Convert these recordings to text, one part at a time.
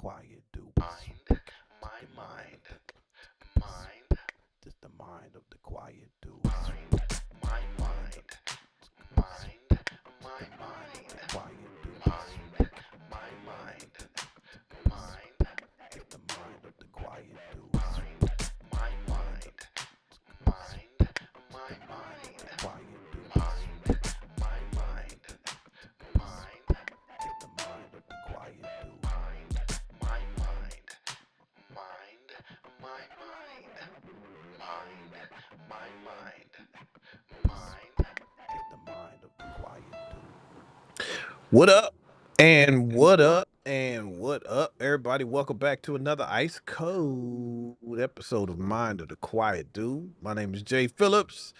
quiet dude. Mind, my The mind mind, of mind, just the mind of the quiet dude. mind, my Mind of mind, mind, my the mind of mind, the quiet dude. mind, my mind, mind, Just the mind of the quiet dude. mind, my Mind of mind, mind, my the mind of mind, the quiet dude. mind, my mind, mind, Just the mind of the quiet dude. mind, my mind, mind, my mind, mind, my mind, mind. Just the mind of the quiet dude. What up? And what up? And what up, everybody? Welcome back to another ice cold episode of Mind of the Quiet Dude. My name is Jay Phillips.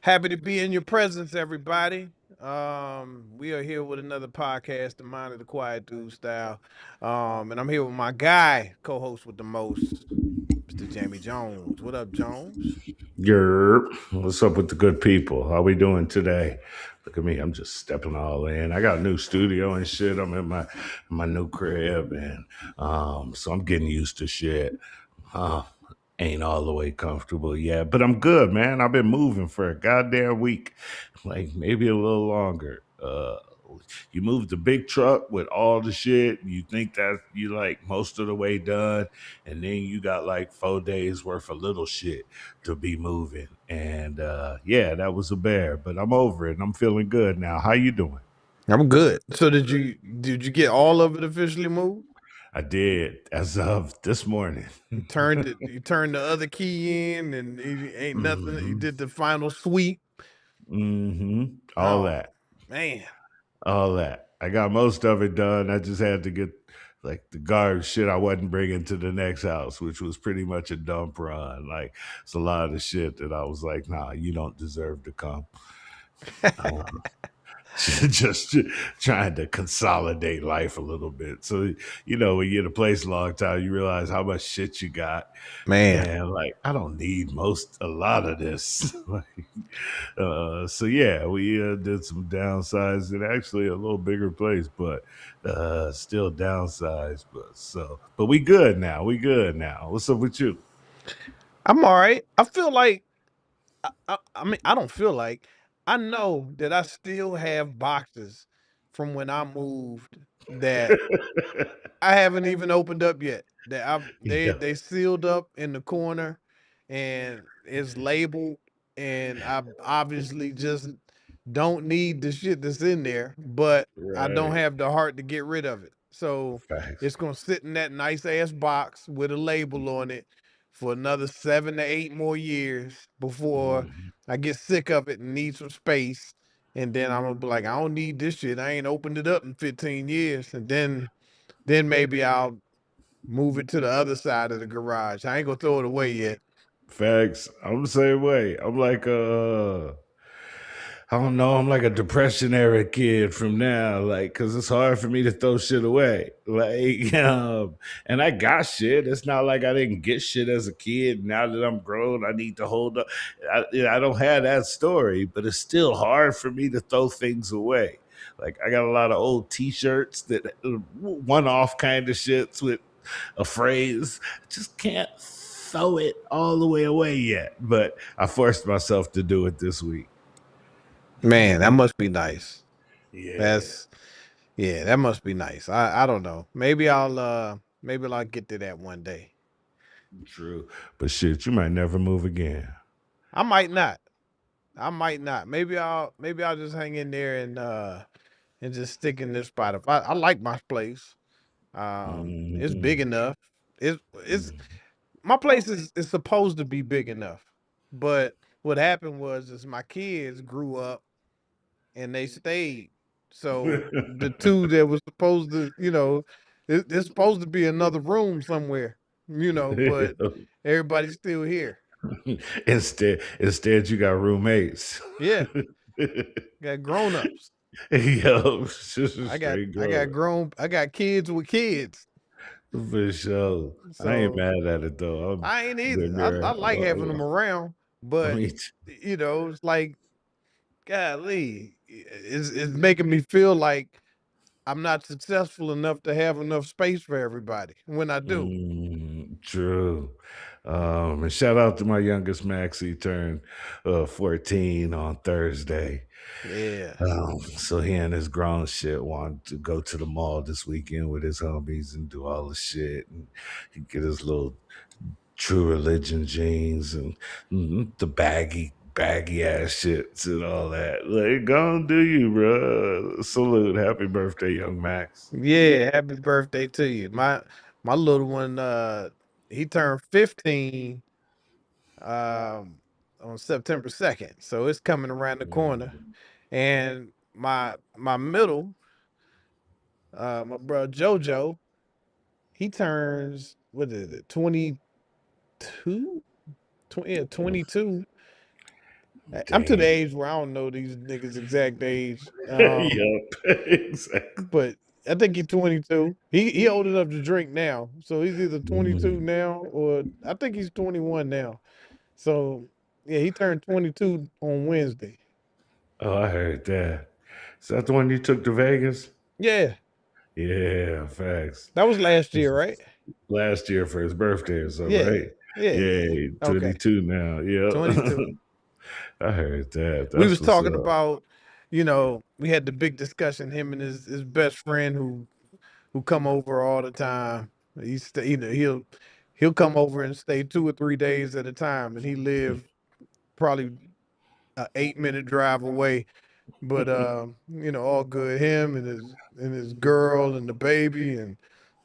Happy to be in your presence, everybody. We are here with another podcast, the Mind of the Quiet Dude style. And I'm here with my guy, co-host with the most, Mr. Jamie Jones. What up, Jones? Yerp. What's up with the good people? How we doing today? Look at me. I'm just stepping all in. I got a new studio and shit. I'm in my new crib and so I'm getting used to shit. Uh ain't all the way comfortable yet, but I'm good, man. I've been moving for a goddamn week. Like maybe a little longer. You move the big truck with all the shit, you think that you like most of the way done, and then you got like 4 days worth of little shit to be moving. And yeah, that was a bear, but I'm over it and I'm feeling good now. How you doing? I'm good. So did you get all of it officially moved? I did as of this morning. You turned the other key in, and it ain't nothing. You hmm did the final sweep. All Oh that. man, All that. I got most of it done. I just had to get like the garbage shit I wasn't bringing to the next house, which was pretty much a dump run. Like it's a lot of shit that I was like, nah, you don't deserve to come. Uh, just trying to consolidate life a little bit. So, when you're in a place a long time, you realize how much shit you got. man. And like, I don't need a lot of this. Like, so yeah, we did some downsize and actually a little bigger place, but still downsized. But we good now. We good now. What's up with you? I'm all right. I feel like I mean I don't feel like I know that I still have boxes from when I moved that I haven't even opened up yet. That I they Yeah, they sealed up in the corner, and it's labeled, and I obviously just don't need the shit that's in there, but I don't right. have the heart to get rid of it. So Facts. it's gonna sit in that nice ass box with a label on it for another 7 to 8 more years before Mhm. I get sick of it and need some space. And then I'm gonna be like, I don't need this shit. I ain't opened it up in 15 years. And then maybe I'll move it to the other side of the garage. I ain't gonna throw it away yet. Facts. I'm the same way. I'm like I don't know. I'm like a depression era kid from now, like, cause it's hard for me to throw shit away. Like, and I got shit. It's not like I didn't get shit as a kid. Now that I'm grown, I need to hold up. I don't have that story, but it's still hard for me to throw things away. Like, I got a lot of old T-shirts that one-off kind of shits with a phrase. Just can't throw it all the way away yet. But I forced myself to do it this week. Man, that must be nice. Yeah. That's yeah, that must be nice. I don't know. Maybe I'll get to that one day. True. But shit, you might never move again. I might not. I might not. Maybe I'll just hang in there and just stick in this spot. If I like my place. It's big Mhm. enough. It's Mhm. my place is supposed to be big enough. But what happened was is my kids grew up and they stayed. So the two that was supposed to, there's supposed to be another room somewhere, but everybody's still here. instead, you got roommates. Yeah, got grown-ups. Yo, I got straight I got going. grown I got kids with kids. For sure. I ain't So mad at it though. I've I ain't either. been I there. like having them around, but Me it's like, golly, it's making me feel like I'm not successful enough to have enough space for everybody when I do. True. And shout out to my youngest Max. He turned 14 on Thursday. Yeah. So he and his grown shit want to go to the mall this weekend with his homies and do all the shit. And he get his little True Religion jeans and the baggy ass shits and all that. Like, go and do you, bro. Salute. Happy birthday, young Max. Yeah, happy birthday to you. My little one, he turned 15 um on September 2nd. So it's coming around the corner. And my middle, my brother Jojo, he turns, what is it, 22? 22. I'm to the Damn. age where I don't know these niggas' exact age. Yup. Exactly. But I think he's 22. He old enough to drink now. So he's either 22 Mm. now or I think he's 21 now. So yeah, he turned 22 on Wednesday. Oh, I heard that. Is that the one you took to Vegas? Yeah, Yeah, facts. that was last year, right? Last year for his birthday or so, Yeah. right? Yeah. Yeah, Okay. 22 now. Yeah. 22. I heard that. We That's was what's talking up. about, we had the big discussion, him and his best friend who come over all the time. He's stay, he'll come over and stay 2 or 3 days at a time, and he lived probably a 8-minute drive away. But all good. Him and his girl and the baby and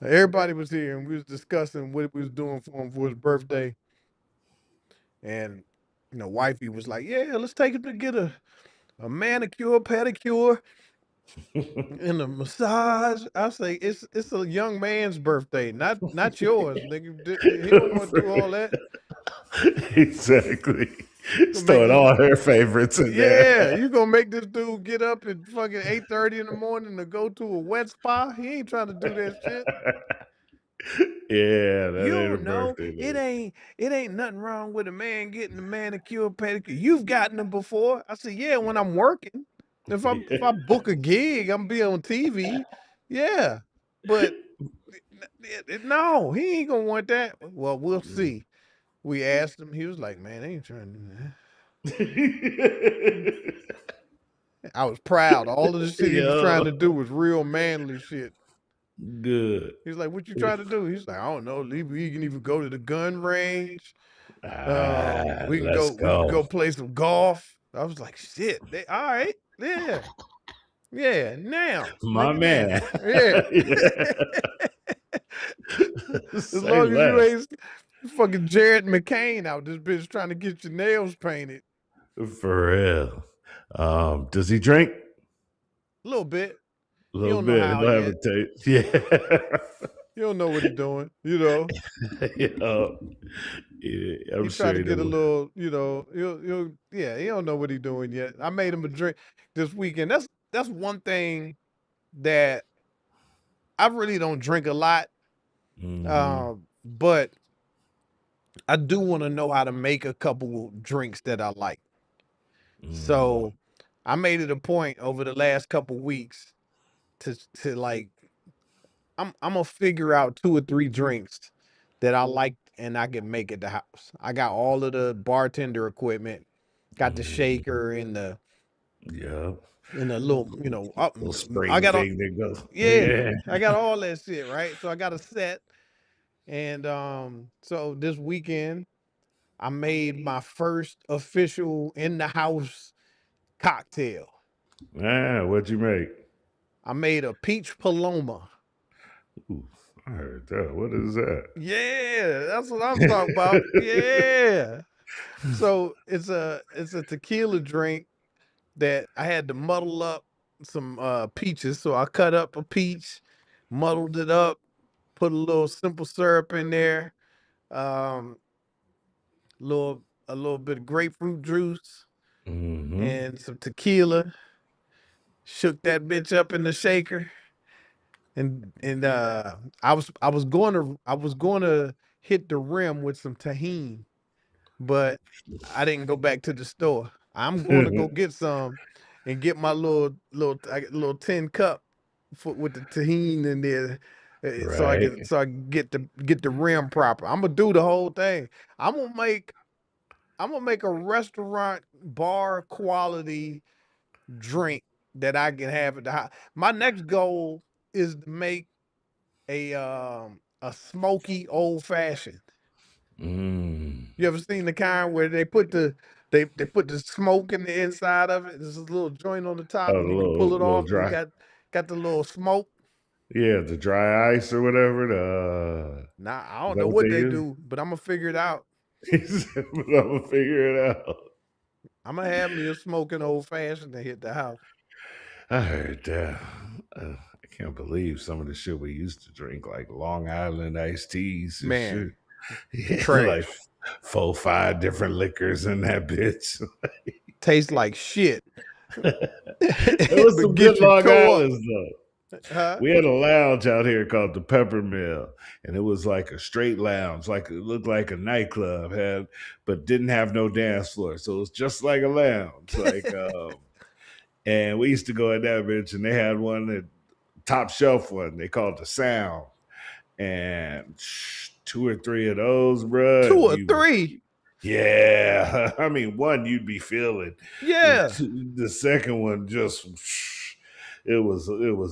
everybody was here, and we was discussing what we was doing for him for his birthday. And wifey was like, "Yeah, let's take him to get a manicure, pedicure, and a massage." I say, "It's a young man's birthday, not yours, nigga. He don't want to do all that. Exactly. Gonna make Stowing this, all her favorites in yeah, there. you gonna make this dude get up at fucking 8:30 in the morning to go to a wet spa? He ain't trying to do that shit. Yeah, You that ain't a don't know. birthday It ain't nothing wrong with a man getting a manicure, pedicure. You've gotten them before." I said, "Yeah, when I'm working. If I list. book a gig, I'm be on TV. Yeah. But no, he ain't gonna want that." Well, we'll see. We asked him. He was like, "Man, they ain't trying to do that." I was proud. All of the shit he was trying Yo, to do was real manly shit. good. He's like, "What you trying to do?" He's like, "I don't know. We can even go to the gun range. We can Let's go go. play some golf." I was like, "Shit, all right, yeah, yeah, now, My nigga, now, man. yeah." As Say long as you less. ain't fucking Jared McCain out this bitch trying to get your nails painted. For real. Does he drink? A little bit. A He little don't know bit. how He'll have a yet. taste. Yeah. He don't know what he doing. Yo. Yeah, I'm He tried sure to he get a does. little, yeah, he don't know what he doing yet. I made him a drink this weekend. That's one thing that I really don't drink a lot. Hmm. But I do want to know how to make a couple drinks that I like. Hmm. So I made it a point over the last couple weeks to like I'm gonna figure out 2 or 3 drinks that I like and I can make at the house. I got all of the bartender equipment, got the Hmm. shaker and Yeah. the little, Little I spring got all, thing that goes. yeah, Yeah. I got all that shit, right? So I got a set. And so this weekend I made my first official in the house cocktail. What'd you make? I made a peach paloma. Ooh, I heard that. What is that? Yeah, that's what I'm talking about. Yeah. So it's a tequila drink that I had to muddle up some peaches. So I cut up a peach, muddled it up, put a little simple syrup in there, um, little a little bit of grapefruit juice Hmm. and some tequila. Shook that bitch up in the shaker, and I was going to hit the rim with some tahini, but I didn't go back to the store. I'm going to go get some and get my little tin cup with the tahini in there, Right. so I can get the rim proper. I'm gonna do the whole thing. I'm gonna make a restaurant bar quality drink that I can have at the house. My next goal is to make a smoky old fashioned. Mm. You ever seen the kind where they put the smoke in the inside of it? There's a little joint on the top, Oh, and the you can pull it little off, and dry. got the little smoke. Yeah, the dry ice or whatever. The Now I is don't that know what they what they use? do, but I'm gonna figure it out. He said, "But I'm gonna figure it out." I'm gonna have me a smoking old fashioned to hit the house. I heard that. I can't believe some of the shit we used to drink, like Long Island iced teas and shit. Man, Yeah, like trash. 4, 5 different liquors in that bitch. Tastes like shit. There was But some good get you Long toe up. Islands though. Huh? We had a lounge out here called the Peppermill, and it was like a straight lounge, like it looked like a nightclub had, but didn't have no dance floor, so it was just like a lounge. And we used to go in that bitch, and they had one that top shelf one they called the Sound, and 2 or 3 of those, Two bruh. or three. Yeah, I mean, one you'd be feeling. Yeah. The second one just it was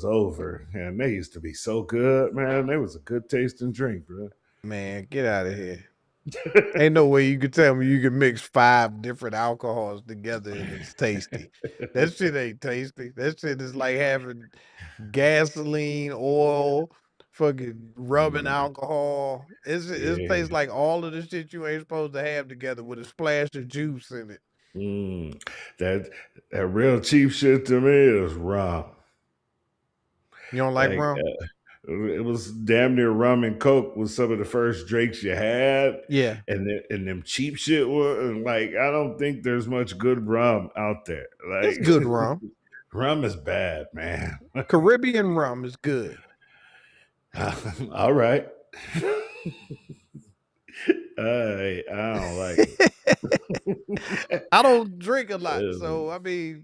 over, and they used to be so good, man. They was a good tasting drink, bro. Man, get out of here. Ain't no way you could tell me you can mix 5 different alcohols together and it's tasty. That shit ain't tasty. That shit is like having gasoline, oil, fucking rubbing Mm, alcohol. It tastes yeah. like all of the shit you ain't supposed to have together with a splash of juice in it. Mm. That that real cheap shit to me is rum. You don't like Like rum? it was damn near rum and coke was some of the first drinks you had, Yeah. and them cheap shit were like I don't think there's much good rum out there. It's Like good rum. rum is bad, man. Caribbean rum is good. All right. I don't like it. I don't drink a lot, so Um, I mean,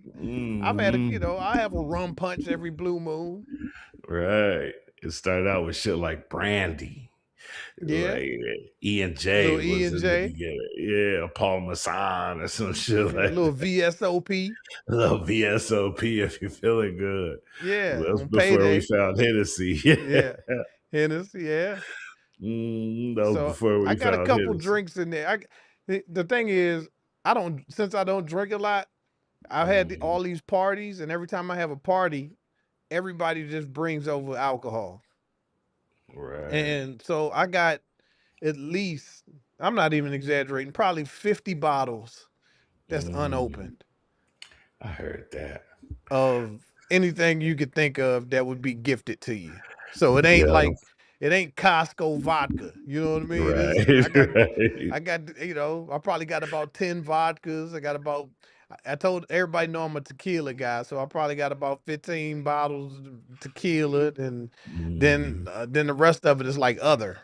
mhm. I have a rum punch every blue moon. Right. It started out with shit like brandy. Yeah, Like E and J little E was and in the J, beginning. Yeah, Paul Masson or some shit yeah, like little that. VSOP. A little VSOP if you're feeling good. Yeah, Well, that's on before we payday. found Hennessy. Yeah, Yeah. Hennessy. Yeah. That was So before I we got a found couple Hennessy. drinks in there. The thing is, since I don't drink a lot. I've had Mhm. all these parties, and every time I have a party, everybody just brings over alcohol, Right. and so I got at least, I'm not even exaggerating, probably 50 bottles that's Mm, unopened I heard that. of anything you could think of that would be gifted to you. So it ain't Yeah. like it ain't Costco vodka. You know what I mean? Right. It's Right. I probably got about 10 vodkas. I got about I told everybody know I'm a tequila guy, so I probably got about 15 bottles of tequila, and Mhm. then the rest of it is like other.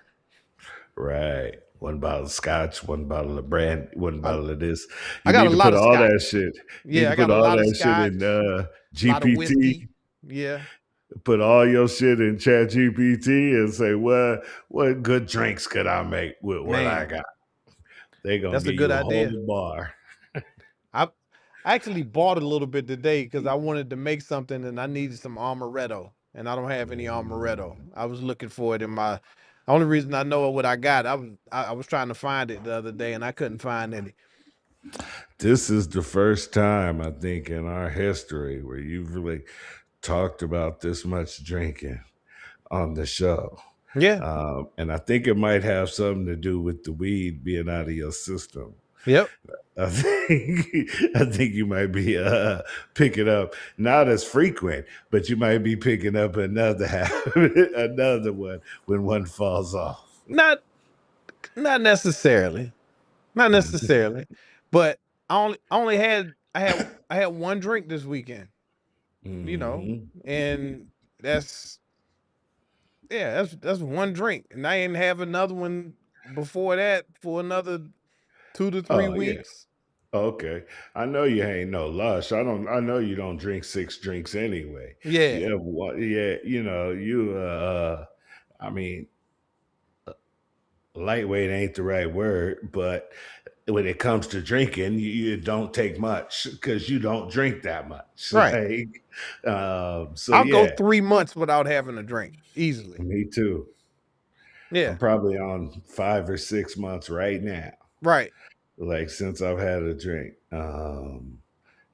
Right. One bottle of scotch, one bottle of brand, one I, bottle of this. I You got need a to lot put of all scotch. that shit. You need Yeah, to I got put a all lot of that shit in scotch, a lot of GPT. whiskey. Yeah. Put all your shit in Chat GPT and say, what good drinks could I make with what I Man, got? They gonna that's a give good you a idea. whole bar. I I actually bought a little bit today because I wanted to make something and I needed some amaretto, and I don't have any amaretto. Mm. I was looking for it in my. Only reason I know what I got, I was trying to find it the other day and I couldn't find any. This is the first time I think in our history where you've really talked about this much drinking on the show. Yeah. And I think it might have something to do with the weed being out of your system. Yep. I think I think you might be picking up not as frequent, but you might be picking up another habit, another one when one falls off. Not not necessarily. Not necessarily. But I had one drink this weekend, you know, Hmm. and that's yeah, that's one drink. And I didn't have another one before that for another 2 to 3 Oh yeah, weeks. Okay. I know you ain't no lush. I know you don't drink six drinks anyway. Yeah, Yeah, what yeah, you I mean, lightweight ain't the right word, but when it comes to drinking, you don't take much because you don't drink that much. right. So I'll go yeah, 3 months without having a drink easily. me too. I'm Yeah, probably on 5 or 6 months right now, right. like since I've had a drink.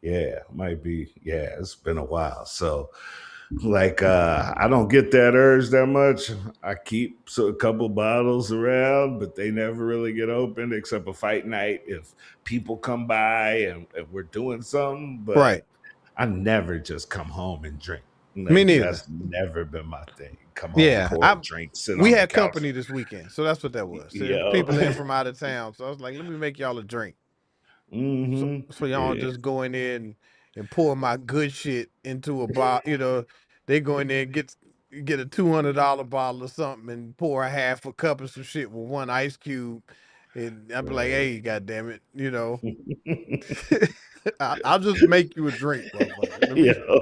Yeah, might be. Yeah, it's been a while. So, like, I don't get that urge that much. I keep a couple bottles around, but they never really get opened except a fight night if people come by and we're doing something. But Right. I never just come home and drink. Me Like neither. that's never been my thing. Come home, Yeah, pour a I drink, sit we on the had couch. company this weekend, so that's what that was. There was Yo. people in from out of town, so I was like, let me make y'all a drink. So Hmm. so y'all Yeah. just go in there and pour my good shit into a bottle. They go in there and get a $200 bottle or something and pour a half a cup of some shit with one ice cube. And I'd be like, Right. hey, goddamn it, I'll just make you a drink, motherfucker. Let me. Yo.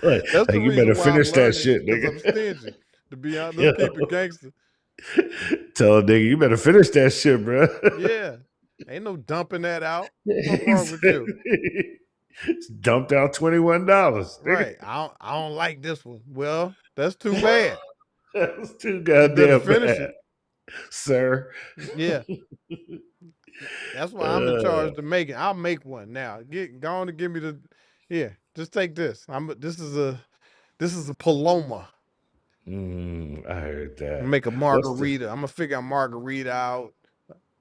like, That's the you better reason why I'm finish that learning shit, because I'm nigga. stingy. To be honest, let's keep it Yo. gangster. Tell a nigga, you better finish that shit, bro. Yeah, ain't no dumping that out. Fuck wrong with you? Exactly. It's dumped out $21, nigga. Right. I don't like this one. Well, that's too bad. That's too You better goddamn finish bad, it. sir. Yeah. That's why I'm in Uh, charge to make it. I'll make one now. Go on and give me the. Yeah, just take this. This is a Paloma. I heard that. Make a What's the margarita. I'm gonna figure a margarita out.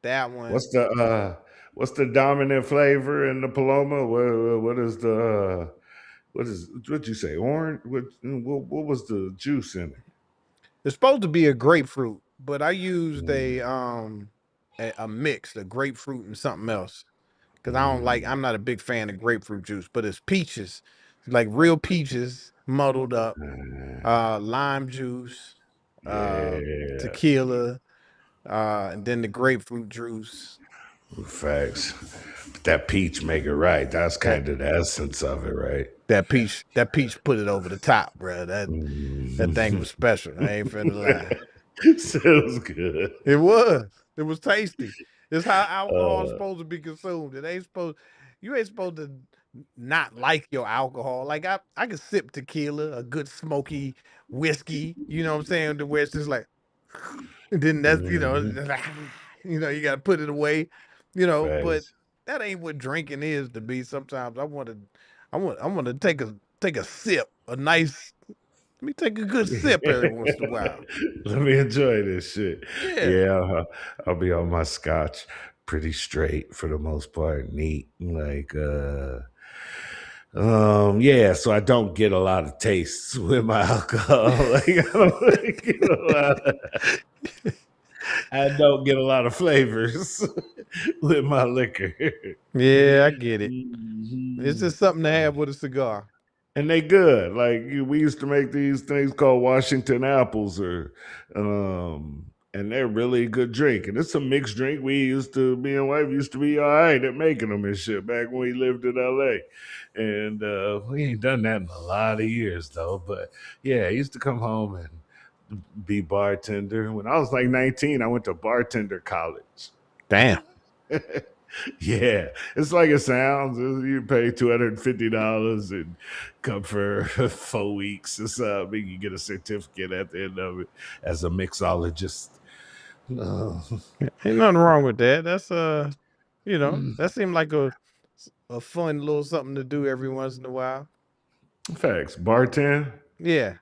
That one. what's the what's the dominant flavor in the Paloma? What is the what you say? Orange? What was the juice in it? It's supposed to be a grapefruit, but I used a mix, a grapefruit and something else. Because I don't like, Mm, I'm not a big fan of grapefruit juice, but it's peaches, like real peaches muddled up, uh, lime juice, uh, yeah, tequila, and then the grapefruit juice. facts. But that peach make it right. That's That kind of the essence of it, right? that peach put it over the top, bro. That thing Mm. was special. I ain't finna lie. Sounds good. It was. It was tasty. It's how alcohol is Uh, supposed to be consumed. You ain't supposed to not like your alcohol. Like I could sip tequila, a good smoky whiskey, you know what I'm saying? To where it's just like, and then that's, mhm. you gotta put it away, but Facts. that ain't what drinking is to be. Sometimes I want to take a sip, a nice, let me take a good sip every once in a while. Let me enjoy this shit. Yeah. Yeah, I'll be on my scotch pretty straight for the most part, neat. Like yeah, so I don't get a lot of tastes with my alcohol. Like I don't get a lot of, I don't get a lot of flavors with my liquor. Yeah, I get it. It's Mhm. just something to have with a cigar. And they good. Like we used to make these things called Washington apples, or and they're really good drink. And it's a mixed drink. Me and wife used to be all right at making them and shit back when we lived in LA. And we ain't done that in a lot of years though. But yeah, I used to come home and be bartender. When I was like 19, I went to bartender college. Damn. Yeah, it's like it sounds. You pay $250 and come for 4 weeks or something. You get a certificate at the end of it as a mixologist. Uh, Ain't nothing wrong with that. That seemed like a fun little something to do every once in a while. Facts. Bartend? Yeah.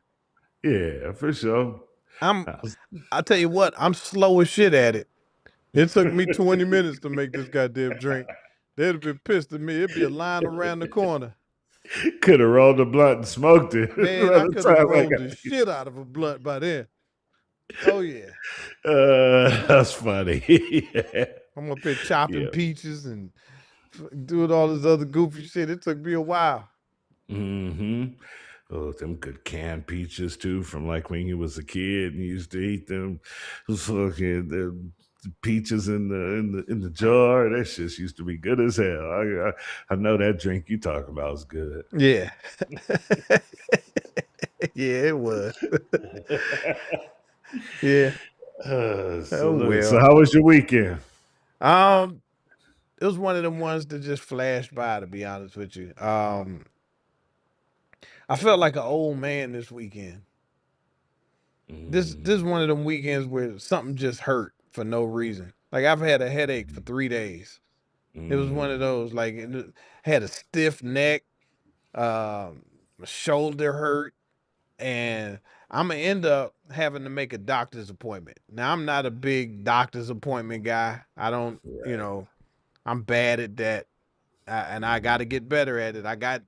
Yeah, for sure. I'm I was- I tell you what, I'm slow as shit at it. It took me 20 minutes to make this goddamn drink. They'd have been pissed at me. It'd be a line around the corner. Could have rolled a blunt and smoked it by Man, I the could have time I rolled the got shit out of a blunt by then. Oh yeah. That's funny. Yeah. I'm up here chopping Yeah. peaches and doing all this other goofy shit. It took me a while. Hmm. Oh, them good canned peaches too, from like when you was a kid and you used to eat them. Fucking peaches in the jar. That shit used to be good as hell. I know that drink you talking about is good. Yeah. Yeah, it was. Yeah. Oh Salute. So well. how was your weekend? Um, it was one of them ones that just flashed by, to be honest with you. I felt like an old man this weekend. This is one of them weekends where something just hurt for no reason. Like I've had a headache for 3 days. It was one of Mm, those like had a stiff neck, my shoulder hurt, and I'm gonna end up having to make a doctor's appointment. Now I'm not a big doctor's appointment guy. I don't, right. I'm bad at that, and I got to get better at it. I got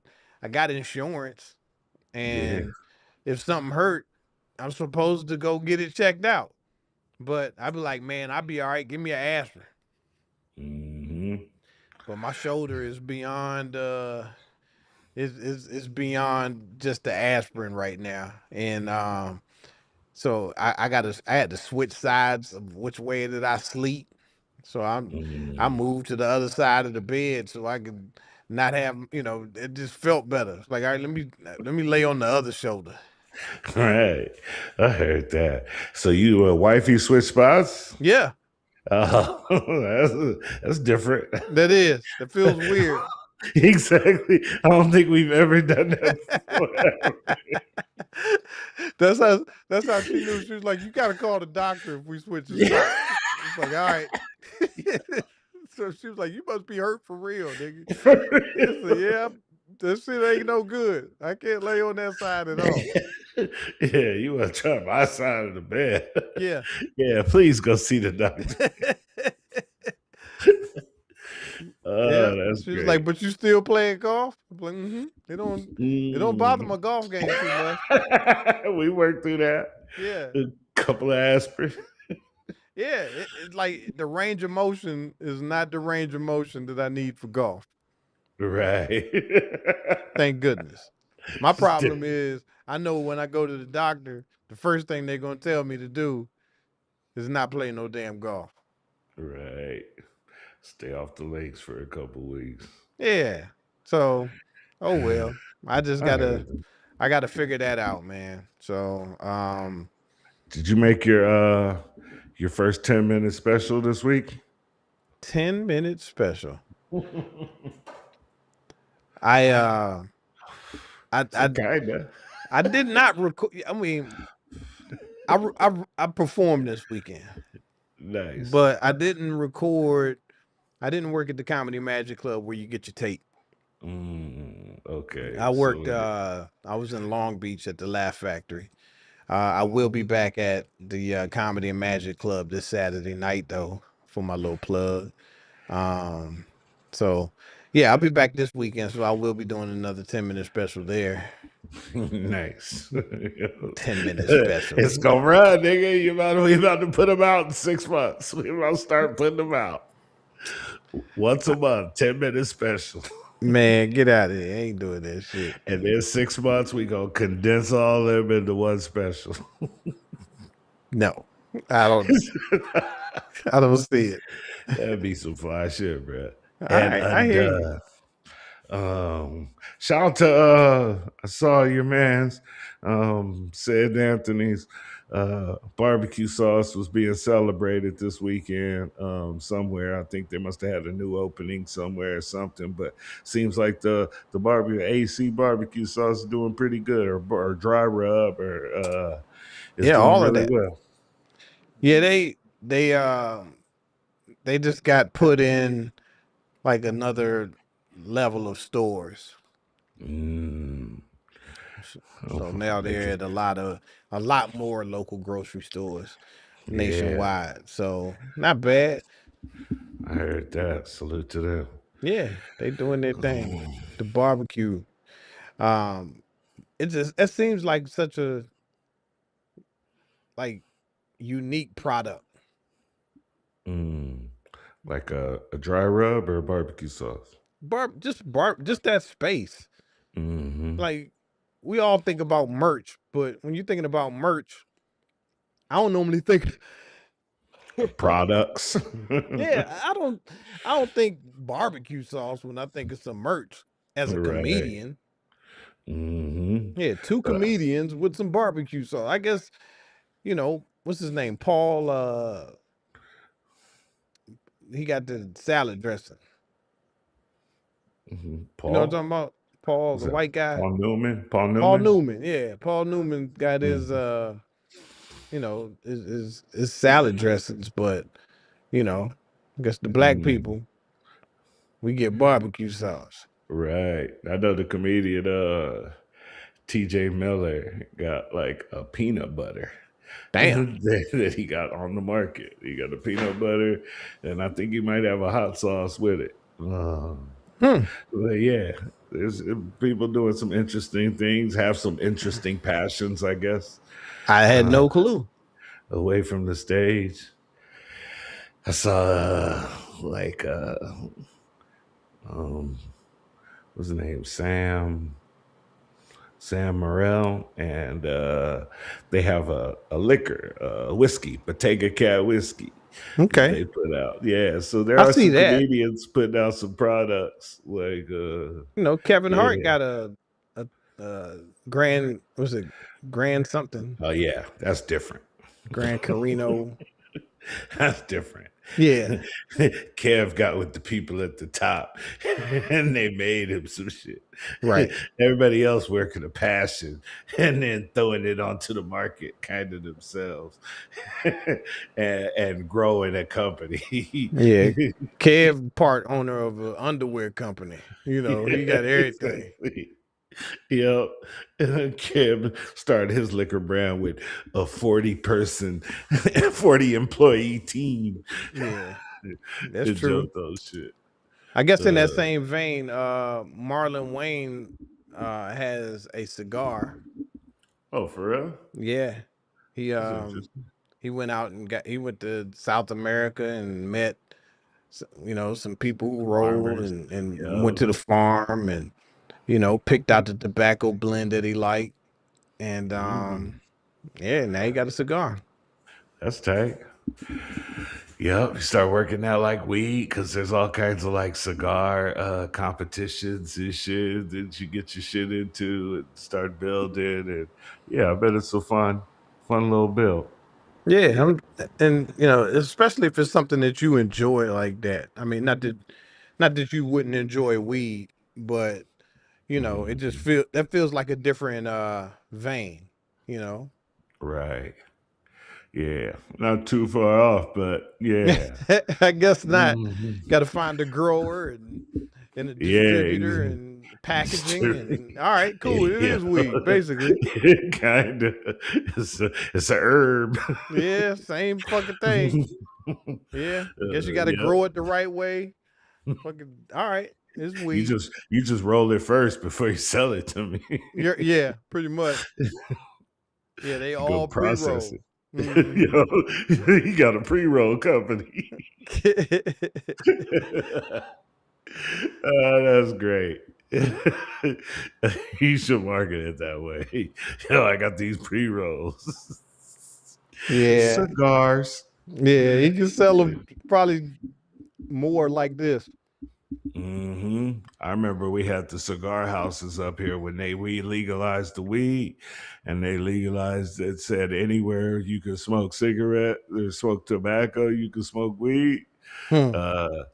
insurance, Yeah. and if something hurt, I'm supposed to go get it checked out. But I'd be like, man, I'll be all right. Give me an aspirin. Hmm. But my shoulder is beyond it's beyond just the aspirin right now. And so I had to switch sides of which way that I sleep. So I Mm. moved to the other side of the bed so I could not have, it just felt better. It's like, all right, let me lay on the other shoulder. Right. I heard that. So you wifey switch spots? Yeah, That's different. that is. That feels weird. Exactly. I don't think we've ever done that before. That's how she knew. She was like, "You got to call the doctor if we switch the Yeah. spots." It's like, all right. So she was like, "You must be hurt for real, nigga." I said, "Yeah, that shit ain't no good. I can't lay on that side at all." Yeah, you want to try my side of the bed. Yeah. Yeah, please go see the doctor. Yeah. Oh, that's She was like, great. "But you still playing golf?" I'm like, "Mm-hmm. It don't bother Mm. my golf game too much." We worked through that. Yeah. A couple of aspirin. Yeah. It's like the range of motion is not the range of motion that I need for golf. Right. Thank goodness. My Still- problem is I know when I go to the doctor, the first thing they're gonna tell me to do is not play no damn golf. right. Stay off the lakes for a couple weeks. Yeah. So, oh well. I just I gotta heard them. I gotta figure that out, man. So, Did you make your first 10-minute special this week? 10-minute special. I I So I kinda. I did not record. I mean, I performed this weekend, Nice. but I didn't record. I didn't work at the Comedy Magic Club where you get your tape. Okay. I worked. So I was in Long Beach at the Laugh Factory. I will be back at the Comedy and Magic Club this Saturday night though for my little plug. Um, so yeah, I'll be back this weekend, so I will be doing another 10-minute special there. nice. 10-minute special. It's gonna run, nigga. We about to put them out in 6 months. We about to start putting them out once a month. 10-minute special. Man, get out of here! I ain't doing that shit. And then 6 months, we gonna condense all of them into one special. No, I don't. I don't see it. That'd be some fly shit, bro. All And right, I hear you. shout out to I saw your man's Sid Anthony's barbecue sauce was being celebrated this weekend somewhere. I think they must have had a new opening somewhere or something, but seems like the barbecue AC barbecue sauce is doing pretty good, or dry rub, or is Yeah, doing all of really that. well. Yeah, they just got put in like another level of stores. Mm. So now They they're can, at a lot more local grocery stores yeah, nationwide. So not bad. I heard that. Salute to them. Yeah, they doing their thing. The barbecue. Um, it seems like such a like unique product. Mm. Like a dry rub or a barbecue sauce. Just that space. Hmm. Like we all think about merch, but when you're thinking about merch, I don't normally think Products. Yeah, I don't think barbecue sauce when I think of some merch as a Right. comedian. Hmm. Yeah, two comedians with some barbecue sauce. I guess, what's his name? Paul, he got the salad dressing. You know what I'm Paul? talking about? Paul, Was the that white guy. Paul Newman? Paul Paul Newman? Newman. Yeah, Paul Newman got his Mm. his salad dressings, but I guess the black Mm. people, we get barbecue sauce. Right. I know the comedian TJ Miller got like a peanut butter Damn. that he got on the market. He got a peanut butter, and I think he might have a hot sauce with it. Hmm. But yeah, there's people doing some interesting things, have some interesting passions, I guess, I had uh, no clue. away from the stage. I saw um, what's his name, Sam Morrell, and they have a liquor, whiskey, Bottega Cat whiskey that Okay. they put out. Yeah, so there I are see some that. comedians putting out some products like, Kevin Hart yeah, got a grand, was it grand something? oh yeah, that's different. Grand Carino. That's different. Yeah. Kev got with the people at the top and they made him some shit. Right. Everybody else working a passion and then throwing it onto the market kind of themselves and growing a company. Yeah. Kev part owner of an underwear company. He got everything. Exactly. Yep. And Kim started his liquor brand with a 40-person, 40 employee team. Yeah. That's It true. joked those shit. I guess in that Uh, same vein, Marlon Wayne has a cigar. oh, for real? Yeah. He That's um interesting. he went out and he went to South America and met some people who rolled Farmers. and went Yep. to the farm and picked out the tobacco blend that he liked. And Mm, yeah, now he got a cigar. that's tight. Yep. You start working that like weed because there's all kinds of like cigar competitions and shit that you get your shit into and start building. And yeah, I bet it's a fun little build. Yeah, and especially if it's something that you enjoy like that. I mean, not that you wouldn't enjoy weed, but it just Mhm. feels like a different vein, you know. Right. Yeah. Not too far off, but yeah. I guess not. Mhm. Got to find a grower and a distributor Yeah. and packaging and all right, cool. It Yeah, is weed, basically. kind of. It's a herb. Yeah, same fucking thing. Yeah, guess you got to Yep. grow it the right way. Fucking all right, it's weed. You just roll it first before you sell it to me. Yeah, pretty much. Yeah, they You go all process pre-roll. it. Mhm. You got a pre-roll company. That's great. You should market it that way. I got these pre-rolls. Yeah, Cigars. yeah, he can sell them probably more like this. I remember we had the cigar houses up here when we legalized the weed, and they legalized it said anywhere you can smoke cigarette or smoke tobacco, you can smoke weed. Hmm.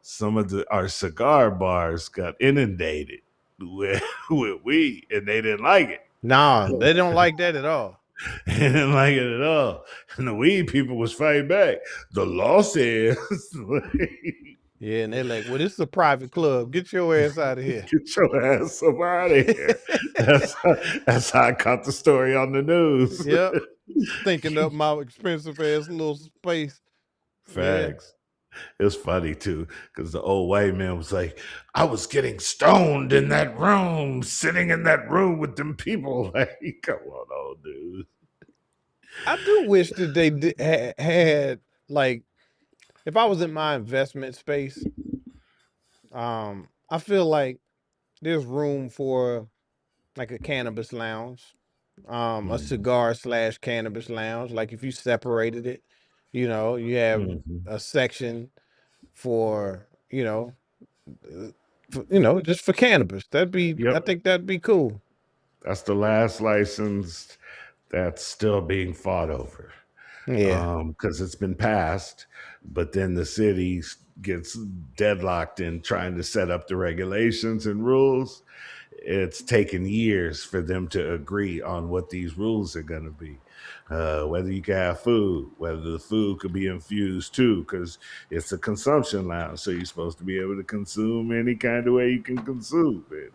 Some of our cigar bars got inundated with with weed, and they didn't like it. Nah, they don't like that at all. They didn't like it at all, and the weed people was fighting back. The law says. Yeah, and they're like, "Well, this is a private club. Get your ass out of here." Get your ass up out of here. That's how I caught the story on the news. Yep, stinking up my expensive ass little space. Yeah, Facts. It's funny too, because the old white man was like, I was getting stoned in that room, sitting in that room with them people. Like, come on, old dude. I do wish that they had like if I was in my investment space, I feel like there's room for like a cannabis lounge, a Mm, cigar slash cannabis lounge. Like if you separated it, You know, you have Mhm. a section for, just for cannabis. I Yep. think that'd be cool. That's the last license that's still being fought over. Yeah. Because it's been passed, but then the city gets deadlocked in trying to set up the regulations and rules. It's taken years for them to agree on what these rules are going to be. Whether you can have food, whether the food could be infused too, because it's a consumption lounge, so you're supposed to be able to consume any kind of way you can consume it.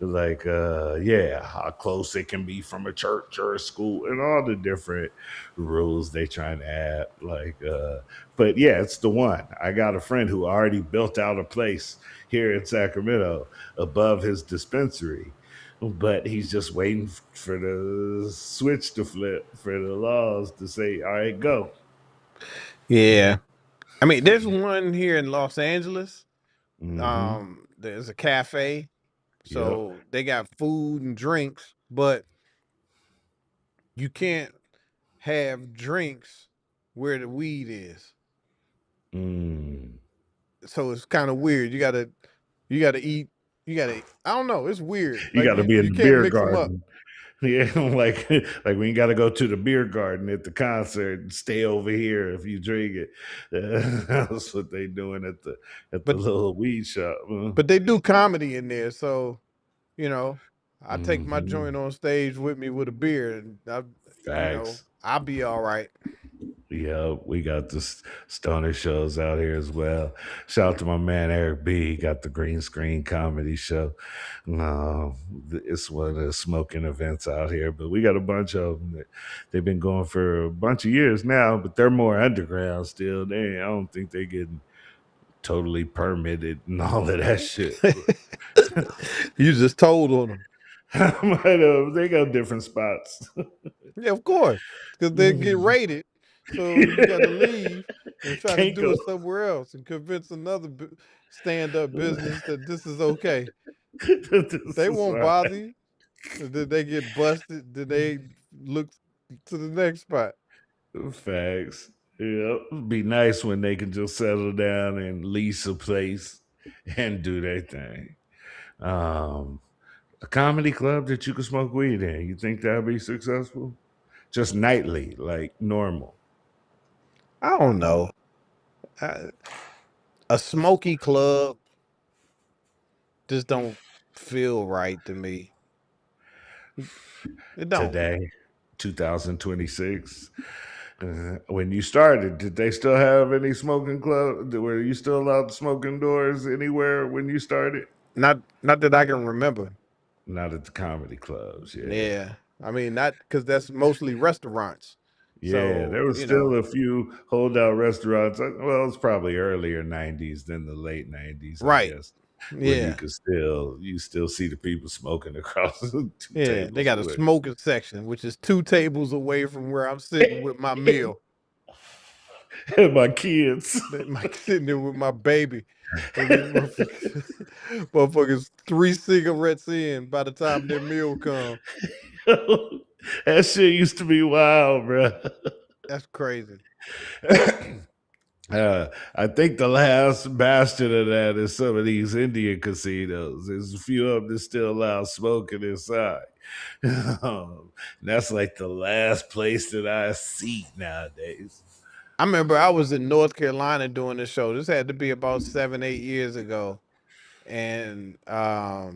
Like, yeah, how close it can be from a church or a school, and all the different rules they trying to add. Like, but yeah, it's the one. I got a friend who already built out a place here in Sacramento above his dispensary, but he's just waiting for the switch to flip for the laws to say, "All right, go." Yeah. I mean, there's one here in Los Angeles. Mm-hmm. There's a cafe. Yep. So they got food and drinks, but you can't have drinks where the weed is. Mm. So it's kind of weird. You gotta eat. I don't know. It's weird. You Like got to be in you the can't beer mix them up. garden. Yeah, like when you got to go to the beer garden at the concert and stay over here if you drink it. That's what they doing at the But little weed shop. but they do comedy in there, so you know, I take my Mm-hmm. joint on stage with me with a beer, and Facts. I'll be all right. Yeah, we got the stoner shows out here as well. Shout out to my man Eric B. He got the green screen comedy show. It's one of the smoking events out here, but we got a bunch of them. They've been going for a bunch of years now, but they're more underground still. I don't think they getting totally permitted and all of that shit. You just told on them. They got different spots. Yeah, of course, because they get raided. So you got to leave and try to Can't do go. it somewhere else and convince another stand-up business that this is okay. This They is won't right. bother you. Did they get busted? Did they look to the next spot? Facts. Yeah, it'd be nice when they can just settle down and lease a place and do their thing. Um, a comedy club that you can smoke weed in. You think that'd be successful? Just nightly, like normal. I don't know. I, a smoky club just don't feel right to me. It don't. Today, 2026. When you started, did they still have any smoking club? Were you still allowed to smoke indoors anywhere when you started? Not that I can remember. Not at the comedy clubs, yeah. Yeah. I mean, not because that's mostly restaurants. Yeah, there So, was still a few holdout restaurants. Well, it's probably earlier '90s than the late '90s, I right. guess, where Yeah. you still see the people smoking across the two Yeah. They tables got a away. smoking section, which is 2 tables away from where I'm sitting with my meal. And my kids. Mike sitting there with my baby. And these motherfuckers 3 cigarettes in by the time their meal come. That shit used to be wild, bro. That's crazy. I think the last bastion of that is some of these Indian casinos. There's a few of them that still allow smoking inside. That's like the last place that I see nowadays. I remember I was in North Carolina doing the show. This had to be about 7, 8 years ago. And I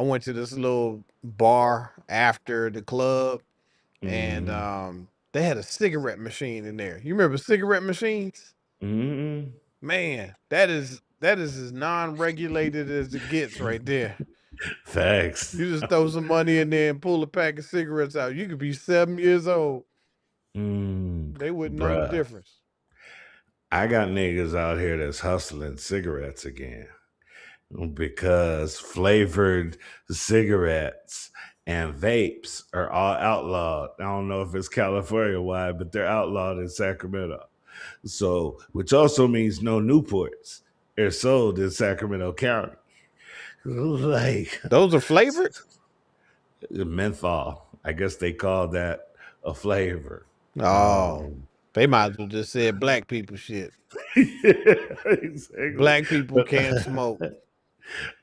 went to this little bar after the club, and Mm-hmm. they had a cigarette machine in there. You remember cigarette machines? Mm-hmm. Man, that is as non-regulated as it gets right there. Facts. You just throw some money in there and pull a pack of cigarettes out. You could be 7 years old. They wouldn't know the Bruh. difference. I got niggas out here that's hustling cigarettes again because flavored cigarettes and vapes are all outlawed. I don't know if it's California wide, but they're outlawed in Sacramento. So, which also means no Newports are sold in Sacramento County. Like Those are flavored? menthol. I guess they call that a flavor. Oh. They might as well just said black people shit. Exactly. Black people can't smoke.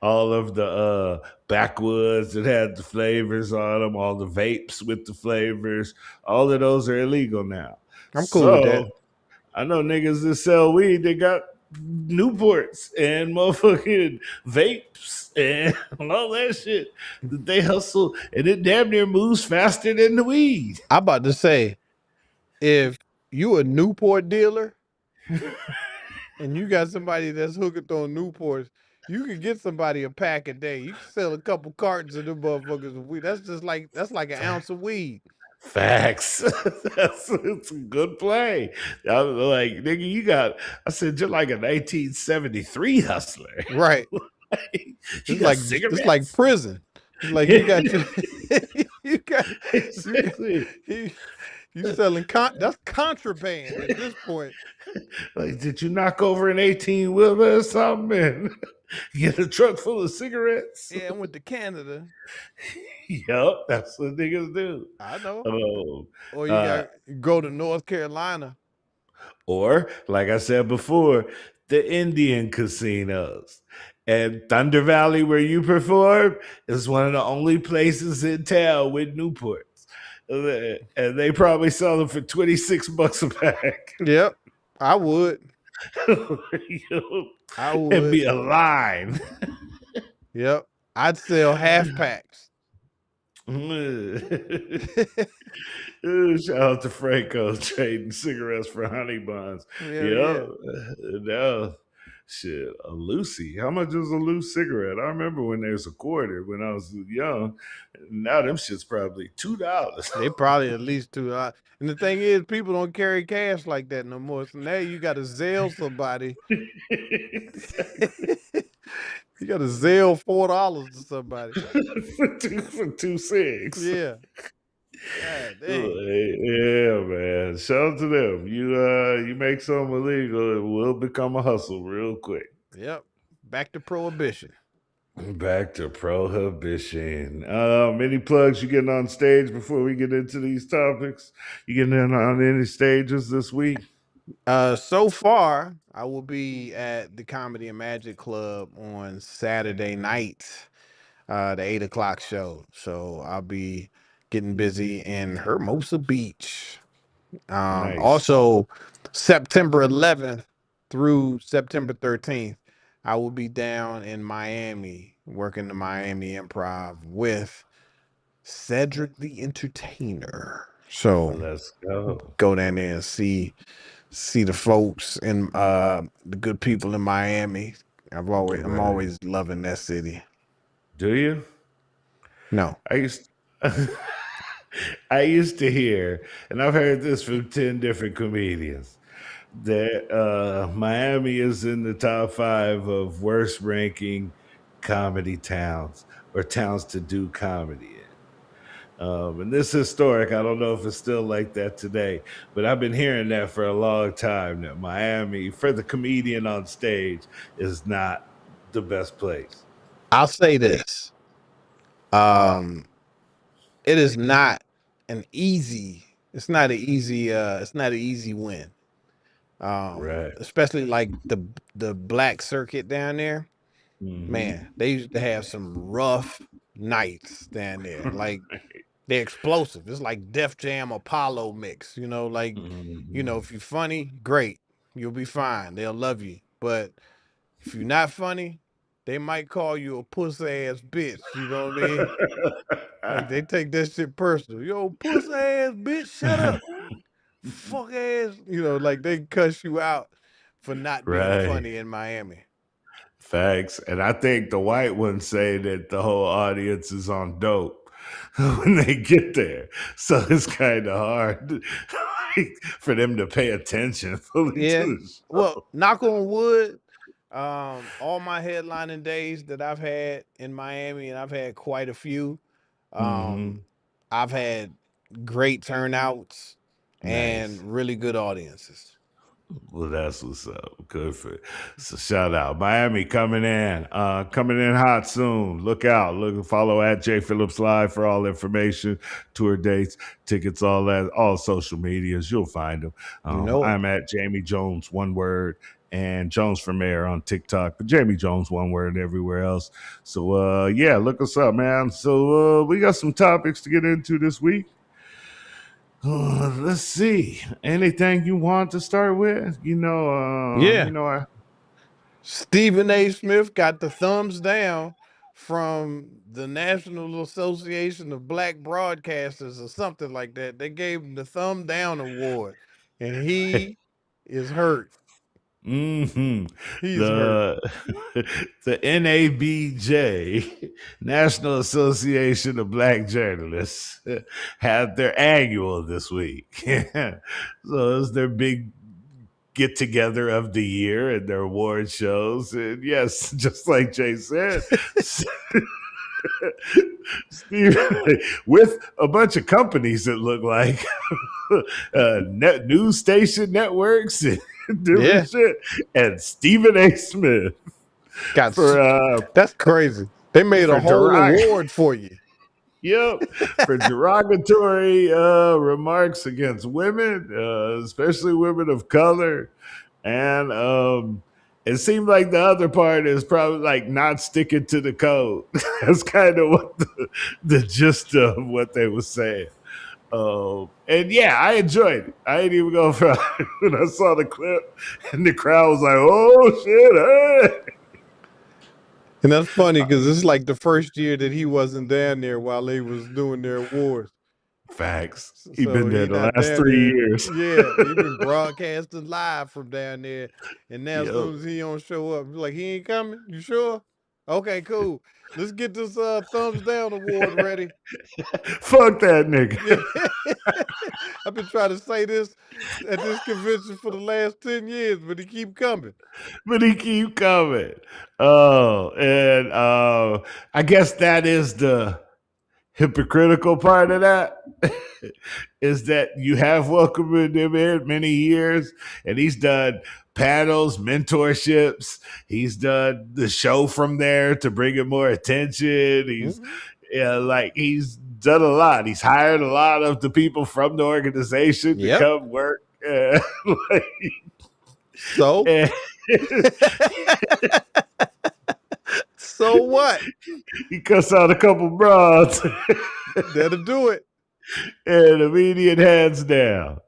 All of the backwoods that had the flavors on them, all the vapes with the flavors, all of those are illegal now. I'm cool with that. So I know niggas that sell weed, they got Newports and motherfucking vapes and all that shit that they hustle, and it damn near moves faster than the weed. I'm about to say, if you a Newport dealer and you got somebody that's hooked on Newports, you could get somebody a pack a day. You can sell a couple cartons of them motherfuckers of weed. That's like an ounce of weed. Facts. It's a good play. I was like, nigga, you got, I said, you're like a 1973 hustler. Right. You It's got it's like cigarettes? prison. It's like you got your you got Exactly. you selling that's contraband at this point. Like, did you knock over an 18 wheeler or something and get a truck full of cigarettes? Yeah, I went to Canada. Yup, that's what niggas do. I know. Oh, Or you uh, got go to North Carolina. or, like I said before, the Indian casinos. And Thunder Valley, where you perform, is one of the only places in town with Newports. And they probably sell them for $26 a pack. Yep. I would. I And would. be a line. Yep. I'd sell half packs. Shout out to Franco trading cigarettes for honey buns. Yeah. No. Shit, a Lucy. How much is a loose cigarette? I remember when there was a quarter when I was young. Now them shit's probably $2. They probably at least two. And the thing is, people don't carry cash like that no more. So now you got to Zelle somebody. You got to Zelle $4 to somebody. for two cigs. Yeah. God dang. Yeah, man. Shout out to them. You make something illegal, it will become a hustle real quick. Yep. Back to prohibition. Back to prohibition. Any plugs you getting on stage before we get into these topics? You getting in on any stages this week? So far, I will be at the Comedy and Magic Club on Saturday night, the 8 o'clock show. So I'll be getting busy in Hermosa Beach. Nice. Also, September 11th through September 13th, I will be down in Miami working the Miami Improv with Cedric the Entertainer. So Let's go. go down there and see the folks and the good people in Miami. I'm Right. always loving that city. Do you? No. I used to hear, and I've heard this from 10 different comedians, that Miami is in the top 5 of worst ranking comedy towns or towns to do comedy in. And this is historic. I don't know if it's still like that today, but I've been hearing that for a long time that Miami, for the comedian on stage, is not the best place. I'll say this. It is not an easy, it's not an easy win. Right. Especially like the black circuit down there. Mhm. Man, they used to have some rough nights down there. Like they're explosive. It's like Def Jam Apollo mix, like Mhm. if you're funny, great. You'll be fine. They'll love you. But if you're not funny, they might call you a puss ass bitch. You know what I mean? Like they take that shit personal. Yo, puss ass bitch, shut up. Fuck ass. Like they cuss you out for not being Right. funny in Miami. Facts. And I think the white ones say that the whole audience is on dope when they get there. So it's kind of hard for them to pay attention fully Yeah. to the show. Well, knock on wood. All my headlining days that I've had in Miami, and I've had quite a few. Mhm. I've had great turnouts Nice. and really good audiences. Well, that's what's up. Good for it. So shout out. Miami coming in hot soon. Look out. Look, follow at J Phillips Live for all information, tour dates, tickets, all that, all social medias. You'll find them. You know it. I'm at Jamie Jones, one word, and Jones for Mayor on TikTok, but Jamie Jones, one word everywhere else. So yeah, look us up, man. So we got some topics to get into this week. Let's see. Anything you want to start with? Yeah. I Stephen A. Smith got the thumbs down from the National Association of Black Broadcasters or something like that. They gave him the thumb down award, and he is hurt. hmm He's hurt. the the NABJ, National Association of Black Journalists, had their annual this week. So it was their big get together of the year and their award shows. And yes, just like Jay said, Steve, with a bunch of companies that look like news station networks and different shit, and Stephen A. Smith Got for that's crazy. They made a whole award for you. Yep, for derogatory remarks against women, especially women of color, and it seemed like the other part is probably like not sticking to the code. That's kind of what the gist of what they were saying. And yeah, I enjoyed it. I didn't even go for when I saw the clip, and the crowd was like, "Oh shit!" Hey. And that's funny because it's like the first year that he wasn't down there while they was doing their awards. Facts. He's been there the not last down 3 there. years. Yeah, he been broadcasting live from down there, and now as soon as he don't show up, like he ain't coming. You sure? Okay, cool. Let's get this thumbs down award ready. Fuck that nigga. I've been trying to say this at this convention for the last 10 years, but he keep coming. Oh, and I guess that is the hypocritical part of that. Is that you have welcomed him in many years, and he's done panels, mentorships. He's done the show from there to bring it more attention. He's done a lot. He's hired a lot of the people from the organization to come work. So, so what? He cuts out a couple broads. That'll do it. And immediate hands down.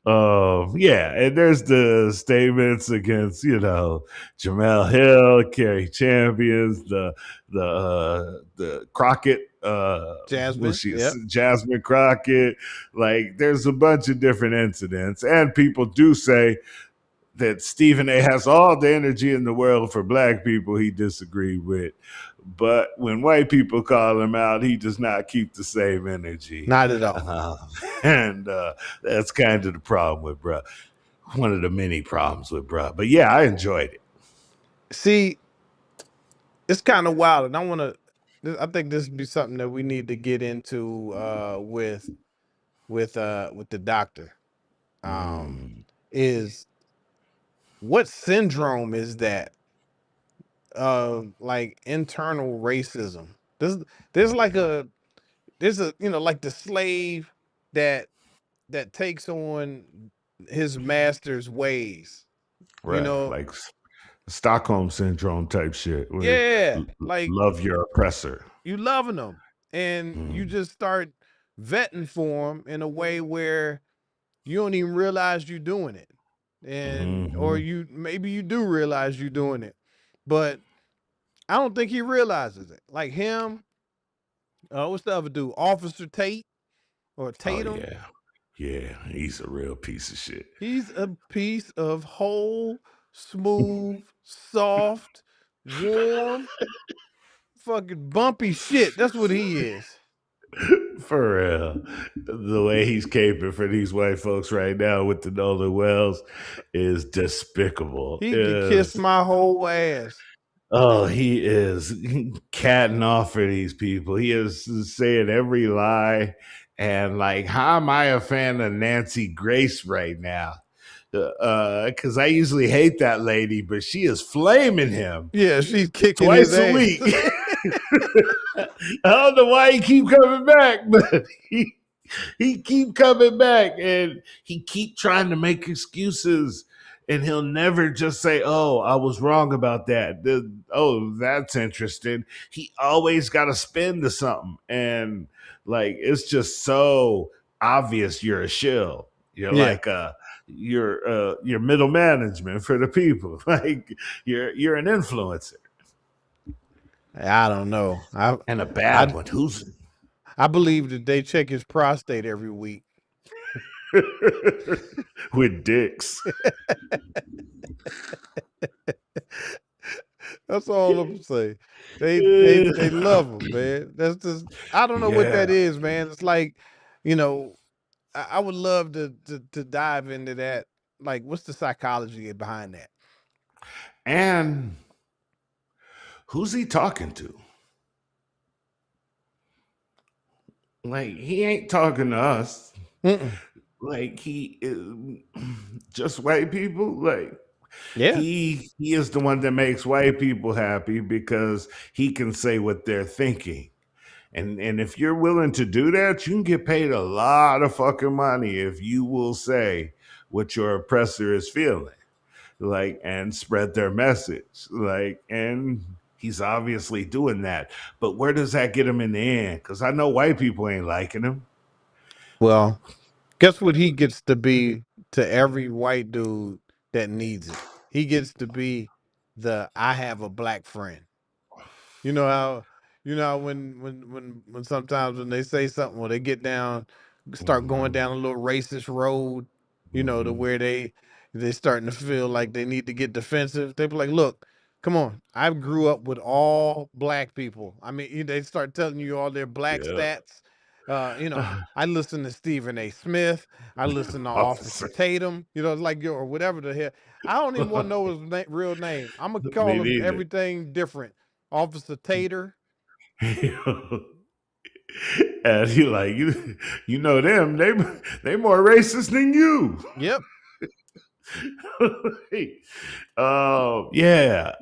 Yeah, and there's the statements against, Jamel Hill, Kerry Champions, the Crockett, Jasmine Crockett. Like, there's a bunch of different incidents, and people do say that Stephen A. has all the energy in the world for black people he disagreed with. But when white people call him out, he does not keep the same energy. Not at all. And that's kind of the problem with bruh. One of the many problems with bruh. But yeah, I enjoyed it. See, it's kind of wild. And I think this would be something that we need to get into with the doctor. Is what syndrome is that? Like internal racism. There's like the slave that takes on his master's ways. Right. Like Stockholm syndrome type shit. Yeah. Like love your oppressor. You loving them. And you just start vetting for them in a way where you don't even realize you're doing it. And or maybe you do realize you're doing it. But I don't think he realizes it. Like him, what's the other dude? Officer Tate or Tatum? Oh, yeah. Yeah, he's a real piece of shit. He's a piece of whole, smooth, soft, warm, fucking bumpy shit. That's what he is. For real. The way he's caping for these white folks right now with the Nolan Wells is despicable. He can kiss my whole ass. Oh, he is catting off for these people. He is saying every lie. And like, how am I a fan of Nancy Grace right now? Because I usually hate that lady, but she is flaming him Yeah, she's kicking his twice a ass. week. I don't know why he keep coming back, but he keep coming back, and he keep trying to make excuses, and he'll never just say, "Oh, I was wrong about that." Oh, that's interesting. He always got to spin to something, and like it's just so obvious you're a shill. You're Yeah, like you're middle management for the people. Like you're an influencer I don't know. and a I bad one. Who's I believe that they check his prostate every week. with dicks? That's all I'm saying. They love him, man. That's just I don't know what that Yeah. is, man. It's like, you know, I would love to dive into that. Like, what's the psychology behind that? And who's he talking to? Like, he ain't talking to us. Mm-mm. Like, he is just white people. Like, Yeah. he is the one that makes white people happy because he can say what they're thinking. And if you're willing to do that, you can get paid a lot of fucking money if you will say what your oppressor is feeling. Like, and spread their message. Like, and he's obviously doing that. But where does that get him in the end? Because I know white people ain't liking him. Well, guess what he gets to be to every white dude that needs it? He gets to be the I have a black friend. You know how when sometimes when they say something or they get down start going Mhm, down a little racist road, to mhm. where they starting to feel like they need to get defensive. They be like, "Look, come on. I grew up with all black people." I mean, they start telling you all their black Yeah. stats. I listen to Stephen A. Smith. I listen to Officer Officer. Tatum. Like or whatever the hell. I don't even want to know his real name. I'm gonna Me call him neither. everything different. Officer Tater. And he like you know them they more racist than you. Yep. Yeah.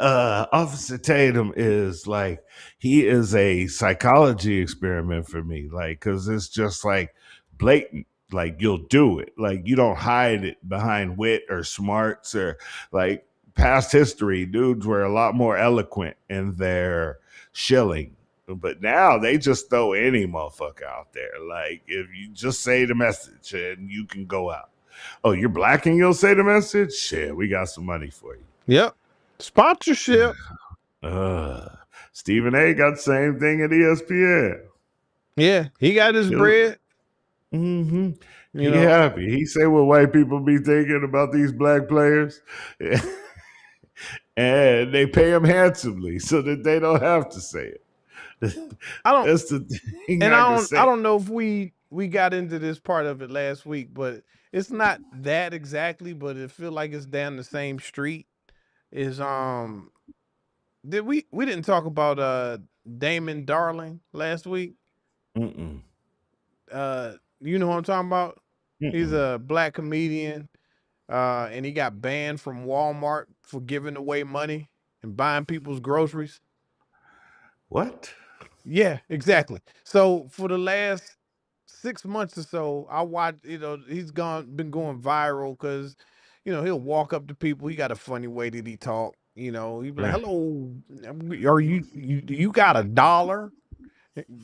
Officer Tatum is like he is a psychology experiment for me. Like, cause it's just like blatant. Like you'll do it. Like you don't hide it behind wit or smarts or like past history. Dudes were a lot more eloquent in their shilling. But now they just throw any motherfucker out there. Like if you just say the message and you can go out. Oh, you're black and you'll say the message? Shit, we got some money for you. Yep. Sponsorship. Uh, Stephen A got the same thing at ESPN. Yeah. He got his He'll, bread. mm-hmm. You He know. happy. He say what white people be thinking about these black players. And they pay him handsomely so that they don't have to say it. I don't That's the thing and I can I say. don't know if we got into this part of it last week, but it's not that exactly, but it feel like it's down the same street. Is did we didn't talk about Damon Darling last week? Mm-mm. You know what I'm talking about? He's Mm-mm. a black comedian. And he got banned from Walmart for giving away money and buying people's groceries. What? Yeah, exactly. So for the last 6 months or so, I watched. He's been going viral because, he'll walk up to people. He got a funny way that he talk. He'd be like, Right. "Hello, are you do you got $1?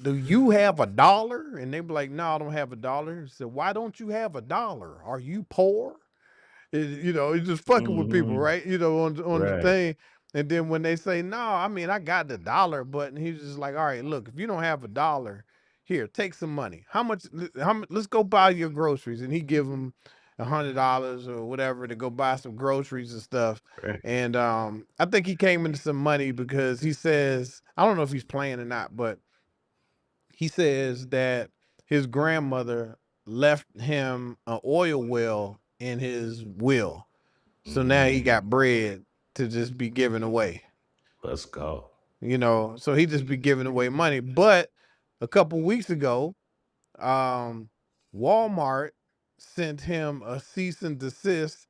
Do you have $1?" And they be like, "No, I don't have $1." He said, "Why don't you have $1? Are you poor?" He's just fucking with people, Mm-hmm. right? On the Right. thing. And then when they say, "No, I mean I got the dollar," but he's just like, "All right, look, if you don't have $1, here, take some money. How much? Let's go buy your groceries." And he give him $100 or whatever to go buy some groceries and stuff. Right. And I think he came into some money because he says, I don't know if he's playing or not, but he says that his grandmother left him an oil well in his will. So now he Mm, got bread to just be giving away. let's go. So he just be giving away money. But a couple weeks ago, um, Walmart sent him a cease and desist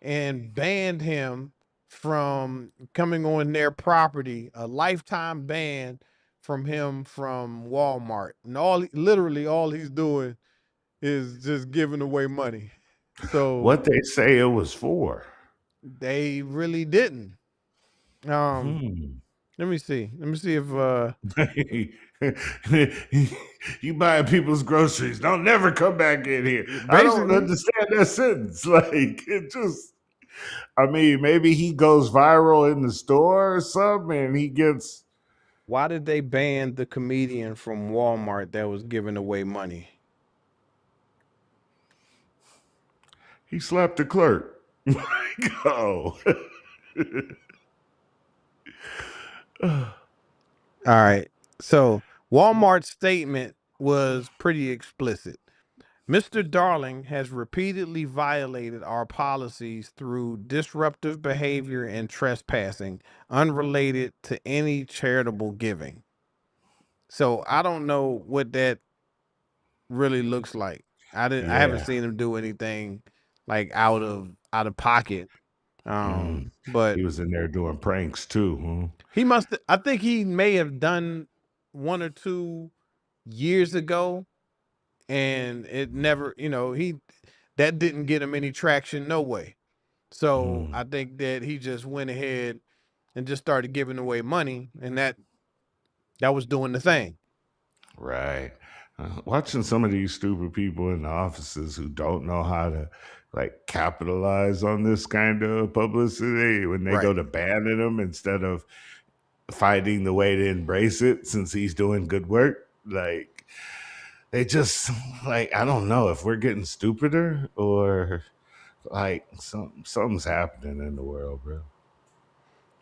and banned him from coming on their property, a lifetime ban from him from Walmart. And literally all he's doing is just giving away money. So What they say it was for? they really didn't. Hmm. Let me see. Let me see if You buying people's groceries. Don't never come back in here. I don't basically understand that sentence. Like it just I mean, maybe he goes viral in the store or something and he gets why did they ban the comedian from Walmart that was giving away money? he slapped the clerk. Like, oh. All right. So Walmart's statement was pretty explicit. Mr. Darling has repeatedly violated our policies through disruptive behavior and trespassing unrelated to any charitable giving. So I don't know what that really looks like. I haven't Yeah. seen him do anything like out of pocket. Mm. But He was in there doing pranks too. Huh? he must I think he may have done one or two years ago, and it never, that didn't get him any traction, no way. So Mm. I think that he just went ahead and just started giving away money, and that was doing the thing. Right. Watching some of these stupid people in the offices who don't know how to like capitalize on this kind of publicity when they Right. go to banning him instead of finding the way to embrace it since he's doing good work. Like they just like I don't know if we're getting stupider or like something's happening in the world, bro.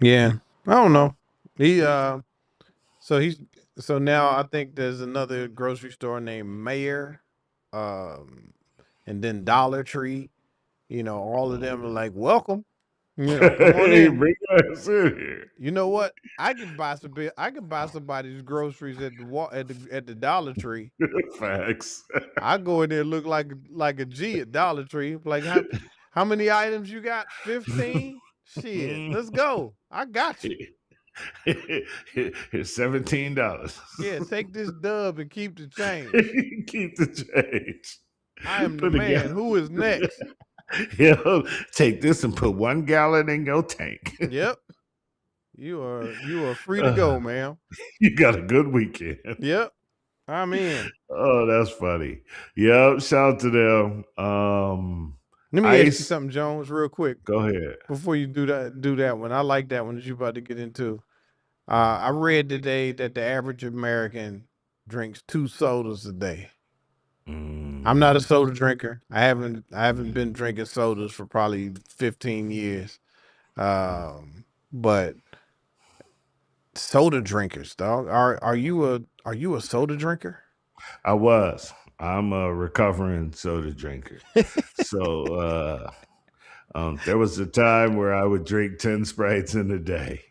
Yeah. I don't know. He so he's so now I think there's another grocery store named Mayer, um, and then Dollar Tree. All of them are like, welcome. Come on Hey, in. bring us in here. You know what? I can buy somebody's groceries at the Dollar Tree. Facts. I go in there look like a G at Dollar Tree. Like how many items you got? 15? Shit, let's go. I got you. It's $17. Yeah, take this dub and keep the change. Keep the change. I am the Put a man. gal- Who is next? Yo, take this and put 1 gallon in your tank. Yep. You are free to go, man. You got a good weekend. Yep. I'm in. Oh, that's funny. Yep, shout out to them. Let me ask you Ice, something, Jones, real quick. go ahead. Before you do that one. I like that one that you about to get into. I read today that the average American drinks 2 sodas a day. I'm not a soda drinker. I haven't been drinking sodas for probably 15 years. But soda drinkers, dog. Are you a soda drinker? I was. I'm a recovering soda drinker. So there was a time where I would drink 10 Sprites in a day.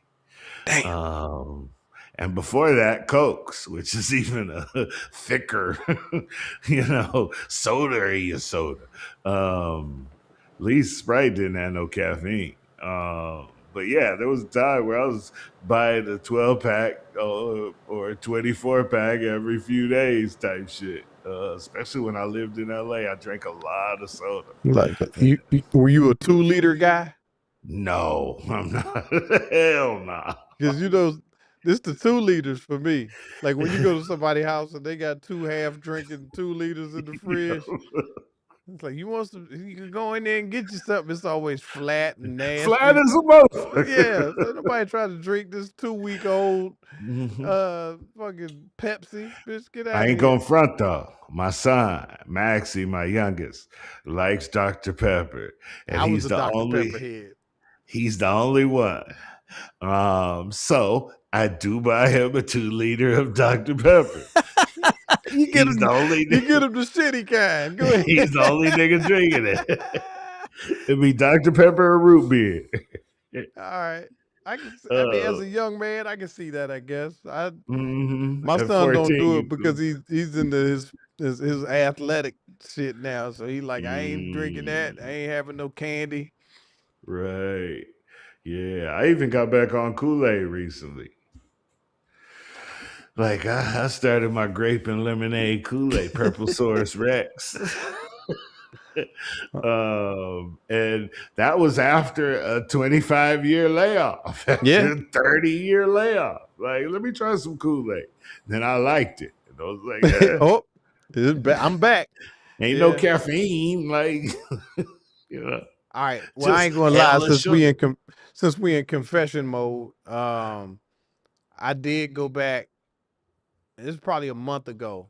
Damn. And before that, Cokes, which is even a thicker, soda. At least Sprite didn't have no caffeine. But yeah, there was a time where I was buying a 12 pack or a 24 pack every few days type shit. Especially when I lived in LA, I drank a lot of soda. Like were you a 2-liter guy? No, I'm not. Hell nah. Because this the 2 liters for me. Like when you go to somebody's house and they got 2 half drinking 2 liters in the fridge. It's like you can go in there and get you something. It's always flat and nasty. Flat as a motherfucker. Yeah, so nobody try to drink this 2-week-old fucking Pepsi. Bitch, get out I of ain't here. gonna front though. My son, Maxie, my youngest, likes Dr. Pepper. And I was he's a the Dr. only Pepper head. he's the only one. So I do buy him a 2 liter of Dr. Pepper. You get He's him the only you get him the shitty kind. Go ahead. He's the only nigga drinking it. It'd be Dr. Pepper or root beer. All right. I mean, as a young man, I can see that, I guess. My At son don't 14, do you it because he's into his athletic shit now. So he like, I ain't drinking that. I ain't having no candy. Right. Yeah. I even got back on Kool-Aid recently. Like I started my grape and lemonade Kool-Aid, Purple Source Rex. And that was after a 25-year layoff, Yeah. after a 30-year layoff. Like, let me try some Kool-Aid. Then I liked it. And I was like, Oh, I'm back. ain't no Yeah. caffeine. Like, you know, All right. Well, I just ain't gonna lie. hella sugar. Since we in confession mode, I did go back. This is probably a month ago.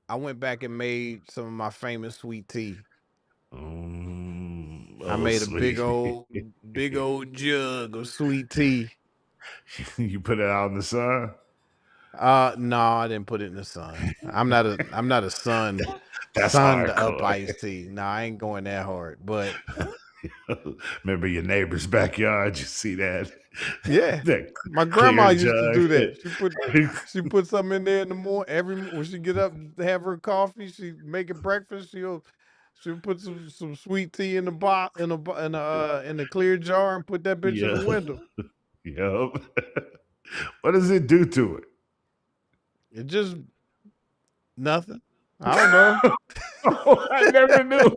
I went back and made some of my famous sweet tea. I Oh, made a sweet. big old jug of sweet tea. You put it out in the sun? No, I didn't put it in the sun. I'm not a That's sunned up hardcore. iced tea. No, I ain't going that hard. But Remember your neighbor's backyard? You see that? yeah, That my grandma clear used to do jug. that. She put something in there in the morning. When she get up to have her coffee, she make it breakfast. She'll put some sweet tea in the in the clear jar and put that bitch in the Yeah. window. Yep. What does it do to it? It just nothing. I don't know. I never knew.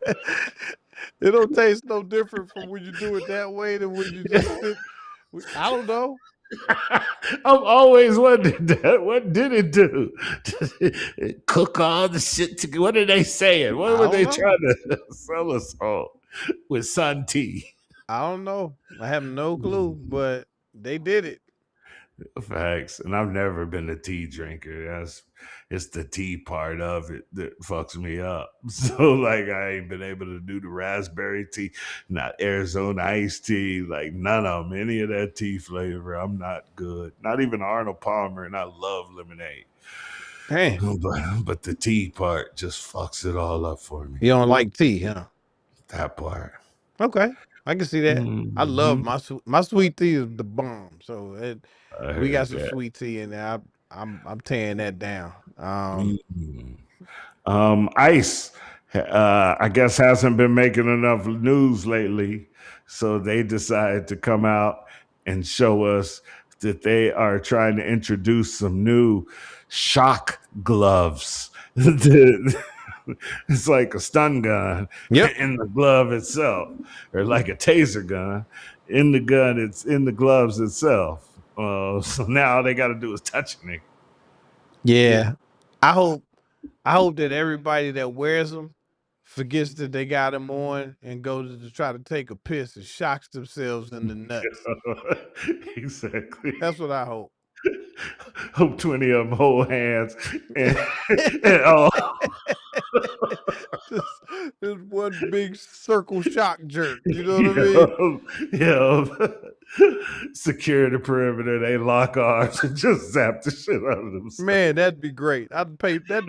It don't taste no different from when you do it that way than when you just sit. I don't know. I've always wondered that. What did it do? Did it cook all the shit together? What are they saying? What I were don't they know. trying to sell us on with sun tea? I don't know. I have no clue, but they did it. Facts. And I've never been a tea drinker. It's the tea part of it that fucks me up. So like I ain't been able to do the raspberry tea, not Arizona iced tea, like none of them. Any of that tea flavor, I'm not good. Not even Arnold Palmer, and I love lemonade. Hey, But the tea part just fucks it all up for me. you don't like tea, huh? That part. Okay, I can see that. I love Mhm. my sweet tea is the bomb. So I we got heard some that. sweet tea in there. I'm tearing that down. Mhm. Ice, I guess, hasn't been making enough news lately, so they decided to come out and show us that they are trying to introduce some new shock gloves. It's like a stun gun Yep. in the glove itself, or like a taser gun in the gun. It's in the gloves itself. So now all they got to do is touch a nigga. Yeah. I hope that everybody that wears them forgets that they got them on and goes to try to take a piss and shocks themselves in the nuts. Exactly. That's what I hope. Hope 20 of them hold hands and, and all. just, just one big circle shock jerk. You know what I mean? Secure the perimeter. They lock arms and just zap the shit out of themselves. Man, that'd be great. I'd pay that.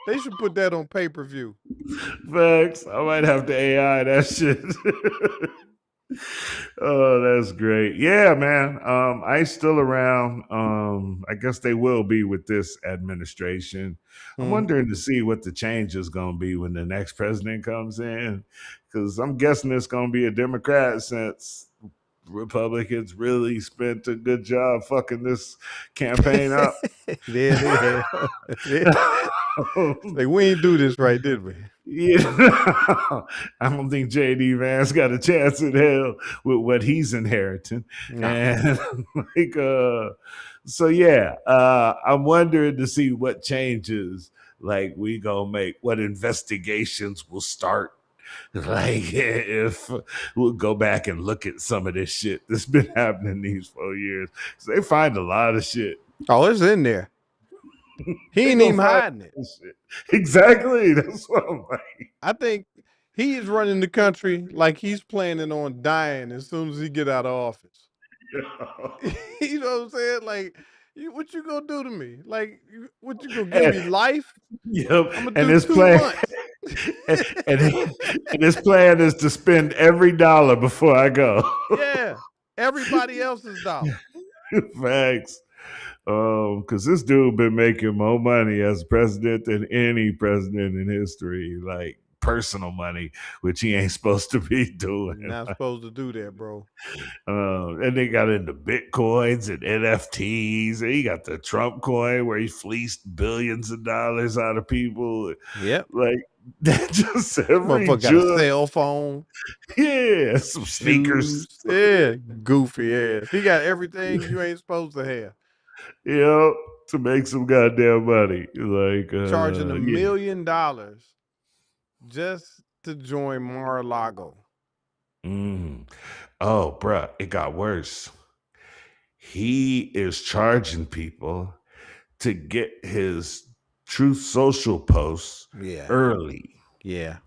They should put that on pay-per-view. Facts. I might have to AI that shit. Oh, that's great. Yeah, man. I's still around. I guess they will be with this administration. I'm Mhm. wondering to see what the change is going to be when the next president comes in, because I'm guessing it's going to be a Democrat since Republicans really spent a good job fucking this campaign up. Yeah, they have. Like, we ain't do this right, did we? Yeah, I don't think JD Vance got a chance in hell with what he's inheriting, Nah. and like, so yeah, I'm wondering to see what changes, like we gonna make, what investigations will start. Like if we'll go back and look at some of this shit that's been happening these 4 years, 'cause they find a lot of shit. Oh, it's in there. He They ain't gonna even find hiding it. shit. Exactly. That's what I'm like. I think he is running the country like he's planning on dying as soon as he get out of office. You know what I'm saying? Like, what you gonna do to me? Like, what you gonna give me And, life? yep. I'm gonna And do his 2 plan, months. and, and his plan is to spend every dollar before I go. Yeah, everybody else's dollar. Thanks. Because this dude been making more money as president than any president in history. Like personal money, which he ain't supposed to be doing. Not supposed to do that, bro. And they got into Bitcoins and NFTs. And he got the Trump coin where he fleeced billions of dollars out of people. Yep. Like that just every Motherfucker got a cell phone. Yeah, some sneakers. Shoes. Yeah, goofy ass. He got everything you ain't supposed to have. Yeah, to make some goddamn money. Like Charging $1 million just to join Mar-a-Lago. Oh, bruh, it got worse. He is charging people to get his Truth Social posts early. Yeah.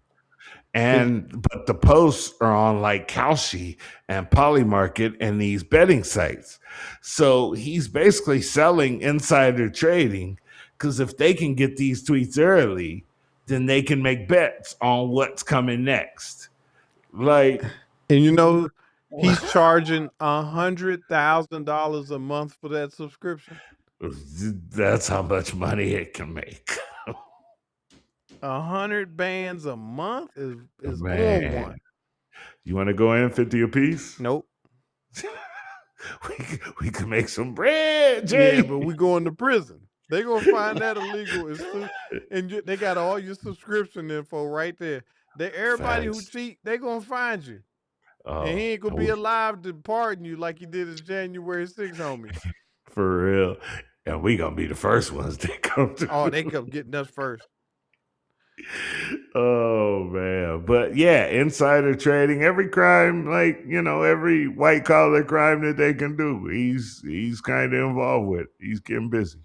But the posts are on like Kalshi and Polymarket and these betting sites. So he's basically selling insider trading, because if they can get these tweets early, then they can make bets on what's coming next. Like, and you know, he's charging $100,000 a month for that subscription. That's how much money it can make. 100 bands a month is Man. on one. You want to go in 50 a piece? Nope. we can make some bread, Jay. Yeah, but we going to prison. They gonna find that illegal, and they got all your subscription info right there. Everybody who cheat, they gonna find you, and he ain't gonna be alive to pardon you like he did his January 6th, homie. For real, and we gonna be the first ones that come to. Oh, they come getting us first. Oh man, but yeah, insider trading, every crime, like, you know, every white collar crime that they can do, he's kind of involved with. He's getting busy.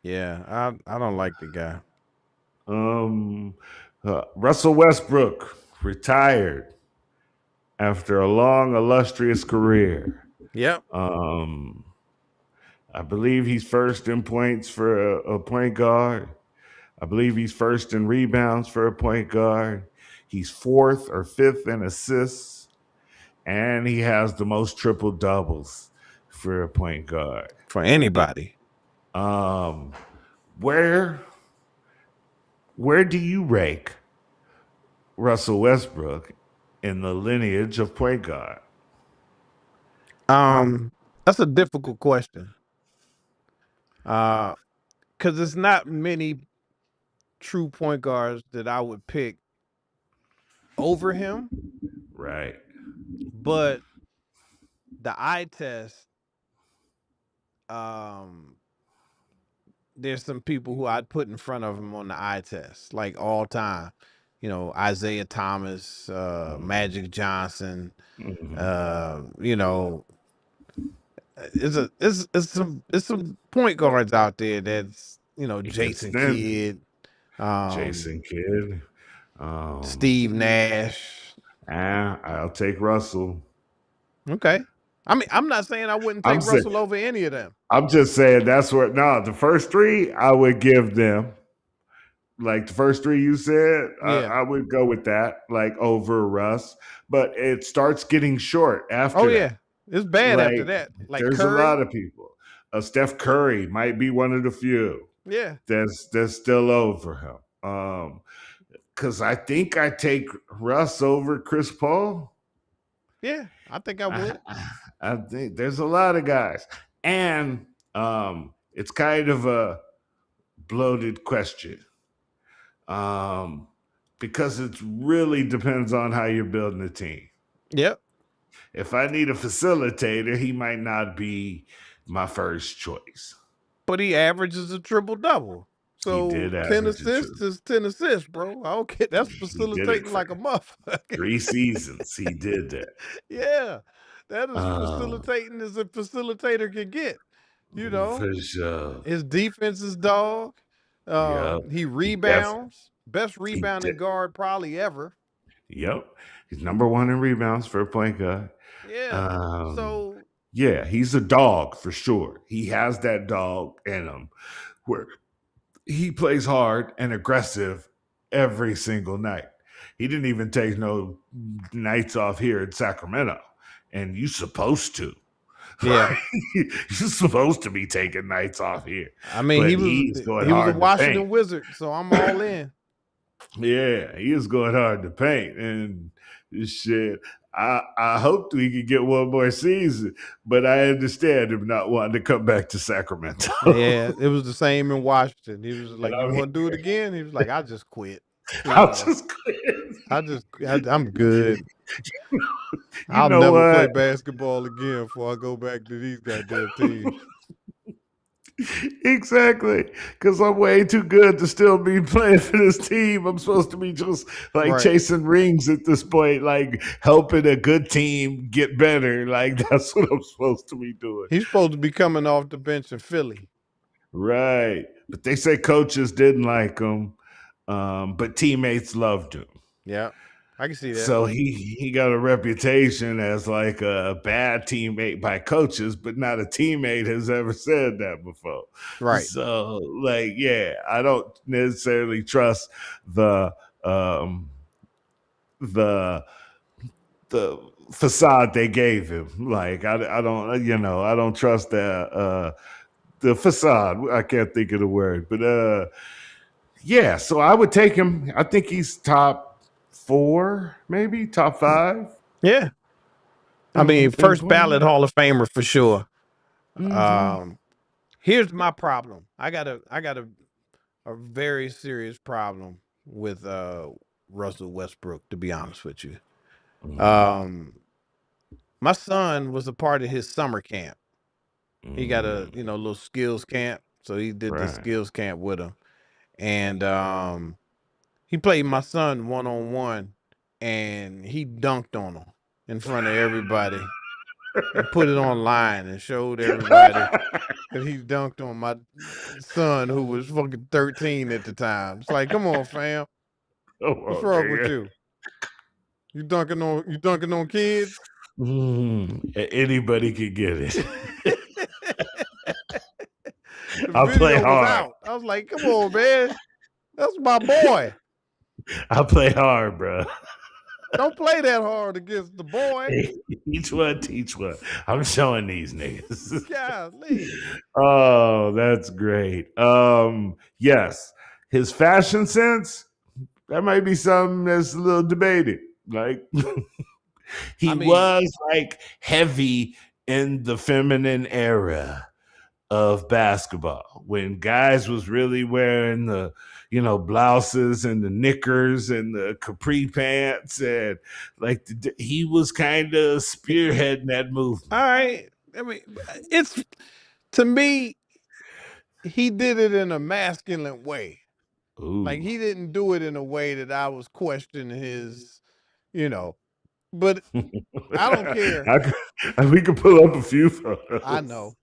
Yeah, I don't like the guy. Russell Westbrook retired after a long, illustrious career. Yep. I believe he's first in points for a point guard. I believe he's first in rebounds for a point guard. He's fourth or fifth in assists. And he has the most triple doubles for a point guard. For anybody. Where do you rank Russell Westbrook in the lineage of point guard? That's a difficult question. Because there's not many true point guards that I would pick over him. Right. But the eye test, there's some people who I'd put in front of him on the eye test, like all time. You know, Isaiah Thomas, Magic Johnson, you know, it's some point guards out there that's, you know, Jason Kidd. Steve Nash. I'll take Russell. Okay. I mean, I'm not saying I wouldn't take Russell over any of them. I'm just saying that's what. No, the first three I would give them. Like the first three you said, I would go with that, like over Russ. But it starts getting short after. Oh yeah, it's bad after that. Like there's Curry. A lot of people. Steph Curry might be one of the few. Yeah, that's still over him. Because I think I take Russ over Chris Paul. Yeah, I think I would. I think there's a lot of guys, and it's kind of a bloated question, because it really depends on how you're building a team. Yep. If I need a facilitator, he might not be my first choice. But he averages a triple-double. So 10 assists is 10 assists, bro. I don't care. That's facilitating like a motherfucker. 3 seasons he did that. Yeah. That is facilitating as a facilitator can get. You know, for sure. His defense is dog. He rebounds. Best rebounding guard probably ever. Yep. He's number 1 in rebounds for a point guard. Yeah. Yeah, he's a dog for sure. He has that dog in him where he plays hard and aggressive every single night. He didn't even take no nights off here in Sacramento. And you're supposed to. Yeah. You're supposed to be taking nights off here. I mean, he was a Washington Wizard, so I'm all in. Yeah, he was going hard to paint and shit. I hoped we could get one more season, but I understand him not wanting to come back to Sacramento. Yeah, it was the same in Washington. He was And like, "You I'm want to do it here. again?" He was like, "I just quit. I'll Please, just quit. I'm good. You I'll know never play what? basketball again before I go back to these goddamn teams." Exactly, because I'm way too good to still be playing for this team. I'm supposed to be just like Right. chasing rings at this point, like helping a good team get better. Like that's what I'm supposed to be doing. He's supposed to be coming off the bench in Philly. Right. But they say coaches didn't like him, but teammates loved him. Yeah, I can see that. So he got a reputation as like a bad teammate by coaches, but not a teammate has ever said that before. Right. So like, yeah, I don't necessarily trust the um the the facade they gave him. Like I don't I don't trust that the facade. I can't think of the word, but yeah, so I would take him. I think he's top 4, maybe top 5. Yeah. I mean, In first ballot point. Hall of Famer for sure. Mhm. Here's my problem. I got a very serious problem with Russell Westbrook, to be honest with you. Um my son was a part of his summer camp. He got a, Mm, little skills camp. So he did the right. skills camp with him. And he played my son one on one and he dunked on him in front of everybody and put it online and showed everybody that he dunked on my son who was fucking 13 at the time. It's like, come on, fam. Come What's on, wrong with nigga. you? You dunking on kids? Anybody can get it. The I play video was hard. out. I was like, come on, man. That's my boy. I play hard, bro. Don't play that hard against the boy. Each one, teach one. I'm showing these niggas. Golly. Oh, that's great. Yes, his fashion sense, that might be something that's a little debated. Like he I mean, was like heavy in the feminine era of basketball when guys was really wearing the blouses and the knickers and the capri pants and like he was kind of spearheading that movement. all right. I mean, it's to me, he did it in a masculine way. Like Ooh. he didn't do it in a way that I was questioning his, you know. But I don't care. We could pull up a few I photos. know.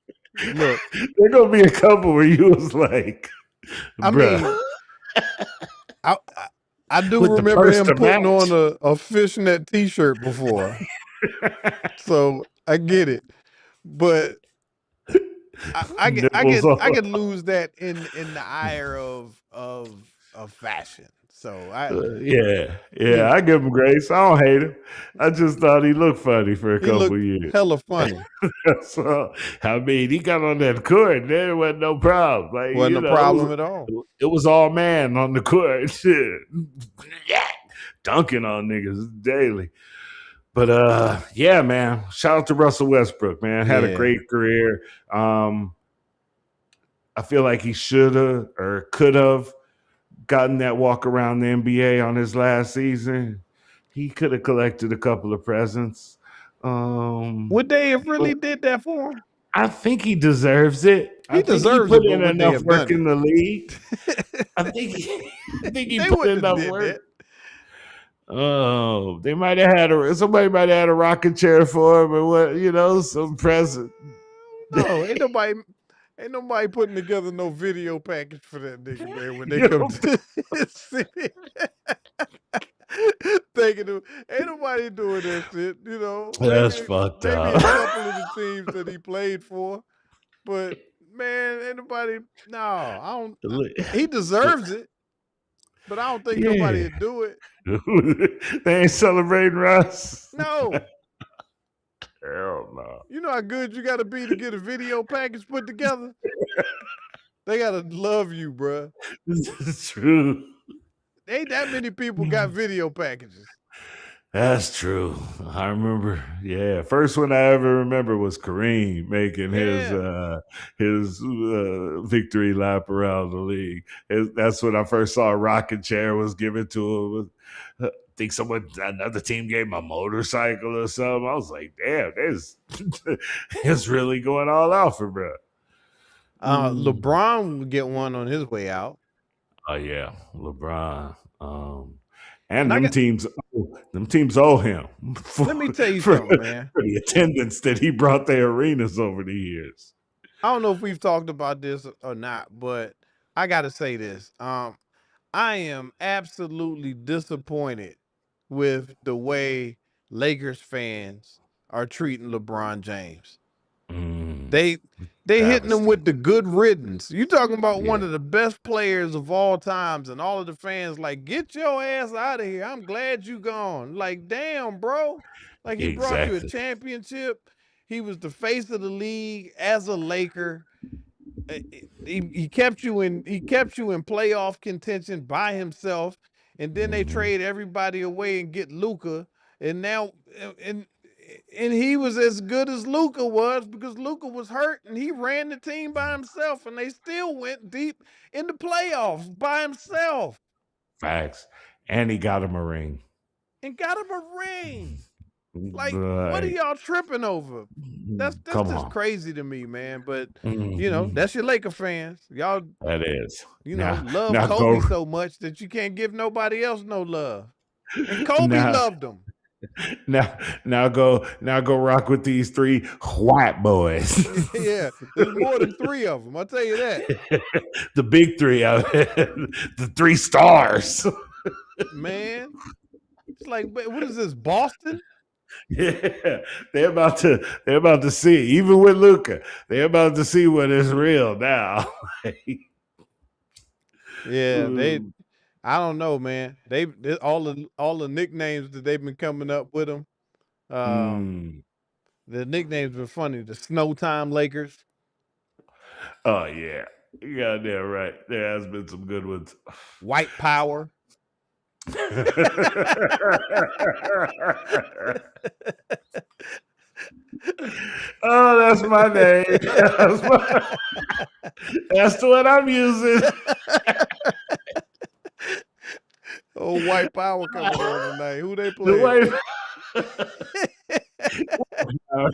Look, There gonna be a couple where you was like, I bruh, mean, I do with the remember purse him to putting on match. a fishnet T-shirt before, so I get it. But I get I Nipples get all I could lose that in the ire of fashion. So yeah, you I know, give him grace. I don't hate him. I just thought he looked funny for a he couple looked years. hella funny. So I mean, he got on that court. There wasn't no problem. Like Wasn't a problem at all. it was all man on the court. Shit, yeah, dunking on niggas daily. But yeah, man. Shout out to Russell Westbrook, man. Had a Yeah. great career. I feel like he should have or could have gotten that walk around the NBA on his last season. He could have collected a couple of presents. Would they have But really did that for him? I think he deserves it. I He think he deserves put it, but in would they enough have work done in it? the league. I think he They put wouldn't have enough did work. that. Oh, they might have had somebody might have had a rocking chair for him or what, some present. No, ain't nobody putting together no video package for that nigga, man, when they You come know, to the city. Ain't nobody doing that shit, that's fucked Maybe up. a couple of the teams that he played for, but man, ain't nobody. No, I don't. He deserves it, but I don't think nobody Yeah. would do it. They ain't celebrating Russ. No, Hell no. you know how good you got to be to get a video package put together. They gotta love you, bruh. This is true. ain't that many people got video packages. That's true. I remember. Yeah, first one I ever remember was Kareem making Yeah. his victory lap around the league. That's when I first saw a rocking chair was given to him. I think another team gave him a motorcycle or something. I was like, damn, it's really going all out for bro. LeBron would get one on his way out. Oh yeah, LeBron. And And I them teams owe him let me tell you something, man. for the attendance that he brought their arenas over the years. I don't know if we've talked about this or not, but I got to say this. I am absolutely disappointed with the way Lakers fans are treating LeBron James. They hitting him with the good riddance. You talking about one of the best players of all times, and all of the fans like, get your ass out of here. I'm glad you gone. Like, damn, bro. Like, he brought you a Exactly. championship. He was the face of the league as a Laker. He kept you in playoff contention by himself, and then they trade everybody away and get Luka, and now and he was as good as Luka was because Luka was hurt and he ran the team by himself, and they still went deep in the playoffs by himself Facts. And he got him a ring. and got him a ring. Like, what are Like, y'all tripping over? That's come just on. crazy to me, man. But Mhm. that's your Laker fans. Y'all, That is. love Now Kobe go so much that you can't give nobody else no love. And Kobe now loved him. now go rock with these three white boys. Yeah, there's more than 3 of them. I'll tell you that. The big three out the 3 stars. Man, it's like, what is this, Boston? Yeah, they're about to see, even with Luca, they're about to see what is real now. Yeah, I don't know, man. They all the nicknames that they've been coming up with them. The nicknames were funny. The Snowtime Lakers. Oh yeah, you got that right. There has been some good ones. White Power. Oh, that's my name. That's what I'm using. Oh, White Power coming on tonight. Who they The playing? white- Oh,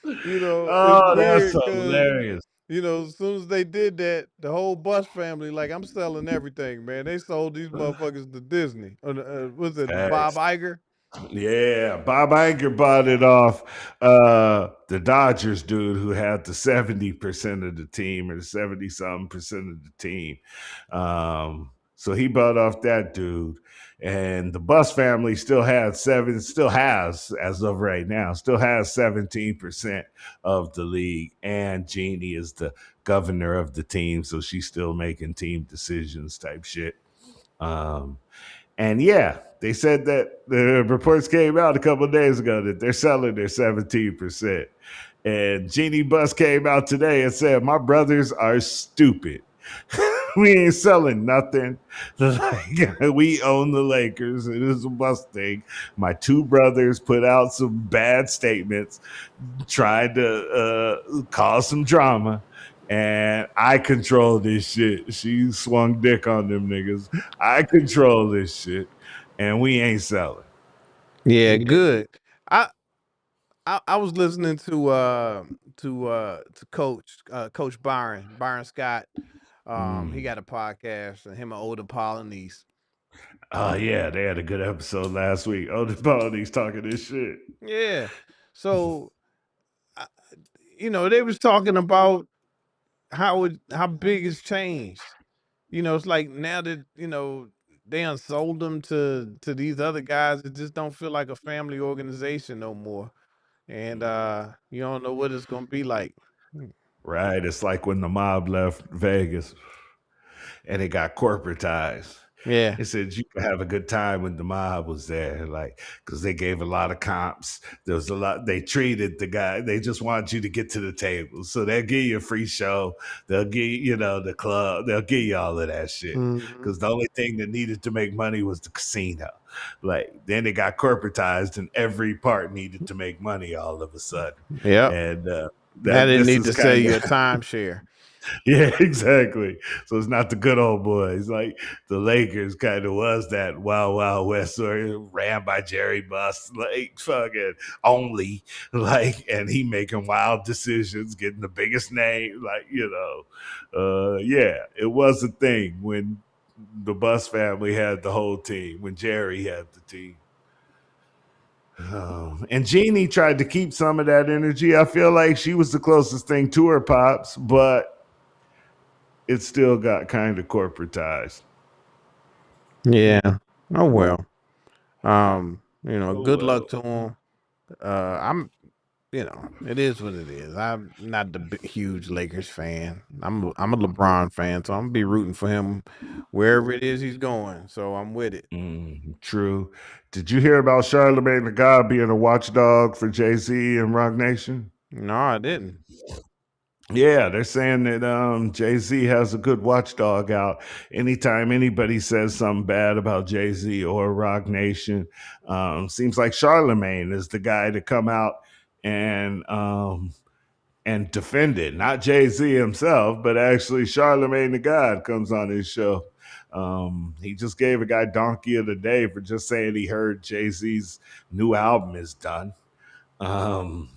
It's that's weird 'cause, hilarious. as soon as they did that, the whole Bus family, like, I'm selling everything, man. They sold these motherfuckers to Disney. Was it Bob Facts. Iger? Yeah, Bob Iger bought it off the Dodgers dude who had the 70% of the team or the 70-something% of the team. So he bought off that dude. And the Bus family still has, as of right now, still has 17% of the league. And Jeannie is the governor of the team, so she's still making team decisions type shit. And yeah, they said that the reports came out a couple of days ago that they're selling their 17%. And Jeannie Buss came out today and said, my brothers are stupid. We ain't selling nothing. We own the Lakers. It is a Buss thing. My 2 brothers put out some bad statements, tried to cause some drama. And I control this shit. She swung dick on them niggas. I control this shit, and we ain't selling. Yeah, good. I was listening to Coach Byron Scott. He got a podcast, and him and Oda Polynice. Oh yeah, they had a good episode last week. Oh, the Polynice talking this shit. Yeah. So, they was talking about how big it's changed. It's like now that, they unsold them to these other guys, it just don't feel like a family organization no more. And you don't know what it's gonna be like. Right. It's like when the mob left Vegas and it got corporatized. Yeah. He said you could have a good time when the mob was there, like because they gave a lot of comps. There was a lot. They treated the guy. They just want you to get to the table, so they'll give you a free show. They'll give the club. They'll give you all of that shit Mhm. because the only thing that needed to make money was the casino. Like then it got corporatized, and every part needed to make money all of a sudden. Yep. And Now that they this need is to sell kind you of a timeshare. yeah, exactly. So it's not the good old boys. Like the Lakers kind of was that Wild Wild West story ran by Jerry Buss, like fucking only, like, and he making wild decisions, getting the biggest name, like, yeah, it was a thing when the Buss family had the whole team, when Jerry had the team. And Jeannie tried to keep some of that energy. I feel like she was the closest thing to her pops, but it still got kind of corporatized. Yeah. Oh well. Oh Good luck well. to him. I'm it is what it is. I'm not the huge Lakers fan. I'm a LeBron fan, so I'm gonna be rooting for him wherever it is he's going. So I'm with it. True. Did you hear about Charlemagne the God being a watchdog for Jay Z and Rock Nation? No, I didn't. Yeah, they're saying that Jay Z has a good watchdog out. Anytime anybody says something bad about Jay Z or Rock Nation, seems like Charlemagne is the guy to come out and defend it. Not Jay Z himself, but actually Charlemagne the God comes on his show. He just gave a guy Donkey of the Day for just saying he heard Jay Z's new album is done. Um,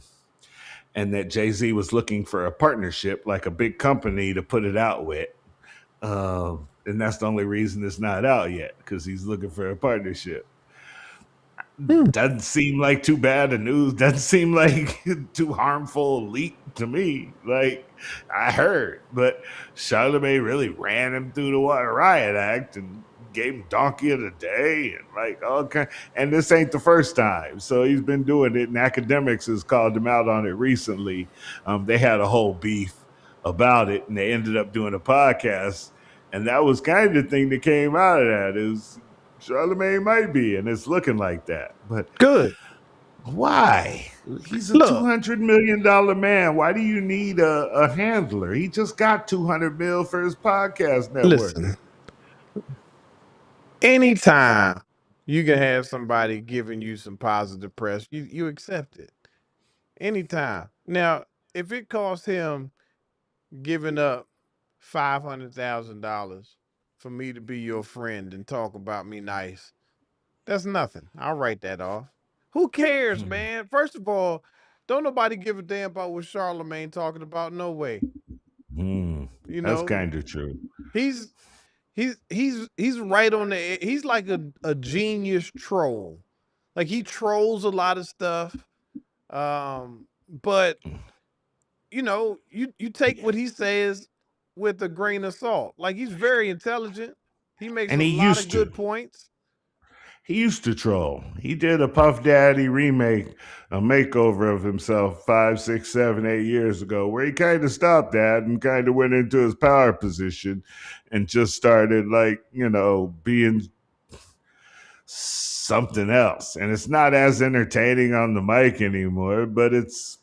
and that Jay Z was looking for a partnership, like a big company to put it out with. And that's the only reason it's not out yet, because he's looking for a partnership. Hmm. Doesn't seem like too bad a news. Doesn't seem like too harmful leak to me. Like I heard, but Charlemagne really ran him through the riot act and gave him Donkey of the Day and like okay. And this ain't the first time, so he's been doing it. And academics has called him out on it recently. They had a whole beef about it, and they ended up doing a podcast. And that was kind of the thing that came out of that is Charlemagne might be, and it's looking like that. But Good. why? He's a Look, $200 million man. Why do you need a handler? He just got 200 mil for his podcast network. listen. Anytime you can have somebody giving you some positive press, you accept it. Anytime. Now, if it costs him giving up $500,000 for me to be your friend and talk about me nice, that's nothing. I'll write that off. Who cares, man? First of all, don't nobody give a damn about what Charlemagne talking about. No way. You That's know, kind of true. he's he's right on the. He's like a genius troll. Like he trolls a lot of stuff. But you take what he says with a grain of salt. Like he's very intelligent. He makes And a he lot of used to. good points. He used to troll. He did a Puff Daddy remake, a makeover of himself 5, 6, 7, 8 years ago, where he kind of stopped that and kind of went into his power position and just started being something else. And it's not as entertaining on the mic anymore, but it's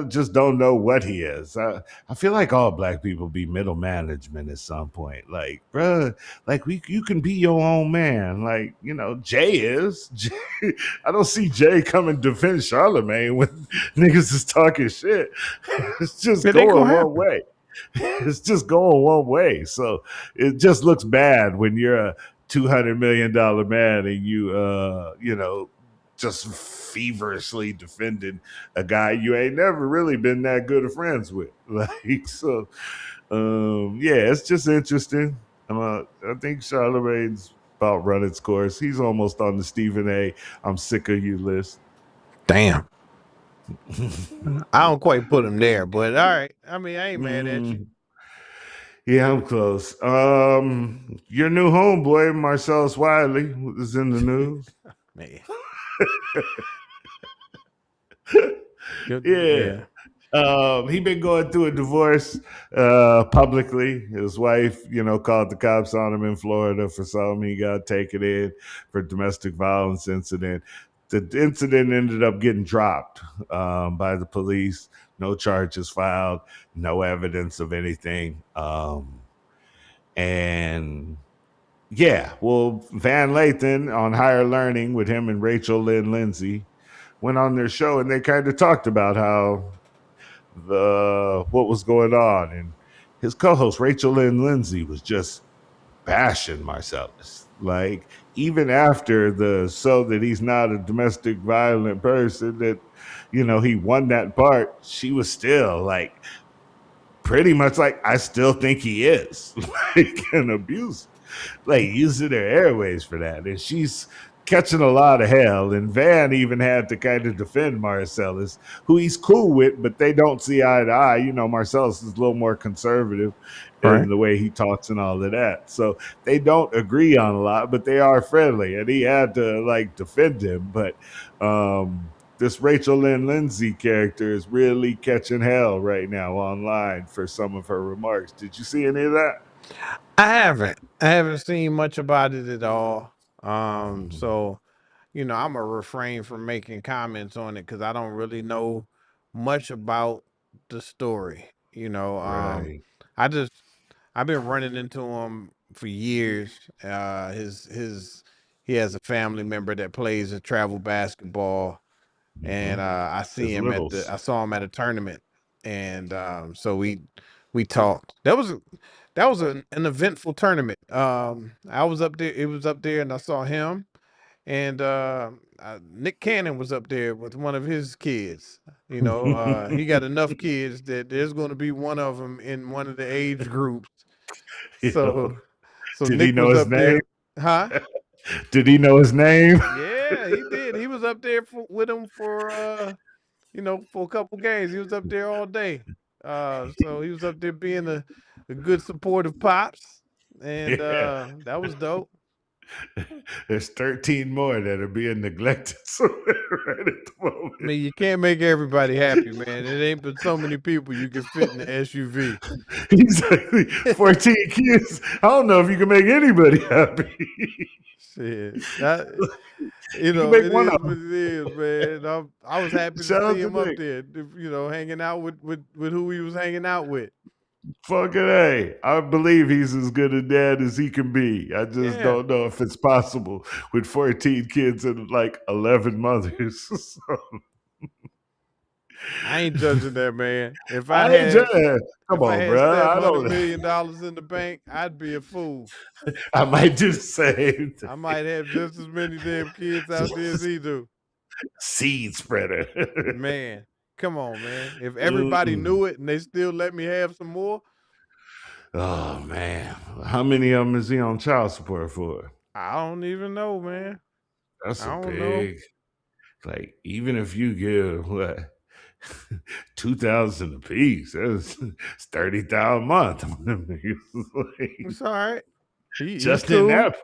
just don't know what he is. I feel like all black people be middle management at some point. Like, bruh, like you can be your own man. Like, Jay is. I don't see Jay come and defend Charlemagne when niggas is talking shit. It's just It ain't going gonna one happen. way. It's just going one way. So it just looks bad when you're a $200 million man and you just feverishly defending a guy you ain't never really been that good of friends with. Like so, yeah, it's just interesting. I think Charlemagne's about run its course. He's almost on the Stephen A. I'm sick of you list. Damn. I don't quite put him there, but all right. I mean, I ain't mad at you. Yeah, I'm close. Your new homeboy, Marcellus Wiley, is in the news. Man. Yeah. He been going through a divorce publicly. His wife, called the cops on him in Florida for something. He got taken in for domestic violence incident. The incident ended up getting dropped by the police. No charges filed. No evidence of anything. And yeah, well, Van Lathan on Higher Learning with him and Rachel Lynn Lindsay went on their show, and they kind of talked about how what was going on, and his co-host Rachel Lynn Lindsay was just bashing Marcellus. Like, even after the so that he's not a domestic violent person, that he won that part, she was still like pretty much like, I still think he is like an abuser, like using their airways for that. And she's catching a lot of hell. And Van even had to kind of defend Marcellus, who he's cool with, but they don't see eye to eye. Marcellus is a little more conservative in Right. the way he talks and all of that. So they don't agree on a lot, but they are friendly. And he had to like defend him. But this Rachel Lynn Lindsay character is really catching hell right now online for some of her remarks. Did you see any of that? I haven't. I haven't seen much about it at all. So I'm a refrain from making comments on it because I don't really know much about the story. Right. I just I've been running into him for years. His he has a family member that plays a travel basketball, and Mm-hmm. I His see him littles. I saw him at a tournament, and so we talked. That was an eventful tournament. I was up there. It was up there, and I saw him, and Nick Cannon was up there with one of his kids. He got enough kids that there's going to be one of them in one of the age groups. Yo, So, so did he Nick know was his up there, name? huh? Did he know his name? Yeah, he did. He was up there with him for for a couple games. He was up there all day. So he was up there being a good supportive pops, and Yeah. that was dope. There's 13 more that are being neglected somewhere right at the I moment. mean, you can't make everybody happy, man. It ain't but so many people you can fit in the SUV. Exactly. 14 kids. I don't know if you can make anybody happy. Shit, that You can make it one is of what them. it is, man. I was happy to Shout out see to him up Nick. there, hanging out with who he was hanging out with. Fucking A. I believe he's as good a dad as he can be. I just Yeah, don't know if it's possible with 14 kids and like 11 mothers. So, I ain't judging that, man. I ain't trying. Come If I on, had bro. I $700 don't. million in the bank, I'd be a fool. I might do the same I thing. might have just as many damn kids out there as he do. Seed spreader. Man, come on, man. If everybody Mm. knew it and they still let me have some more, Oh man, how many of them is he on child support for? I don't even know, man. That's a I don't know. big. Like, even if you give what 2,000 apiece, that's 30,000 a month. Like, It's all right. He's just in cool. that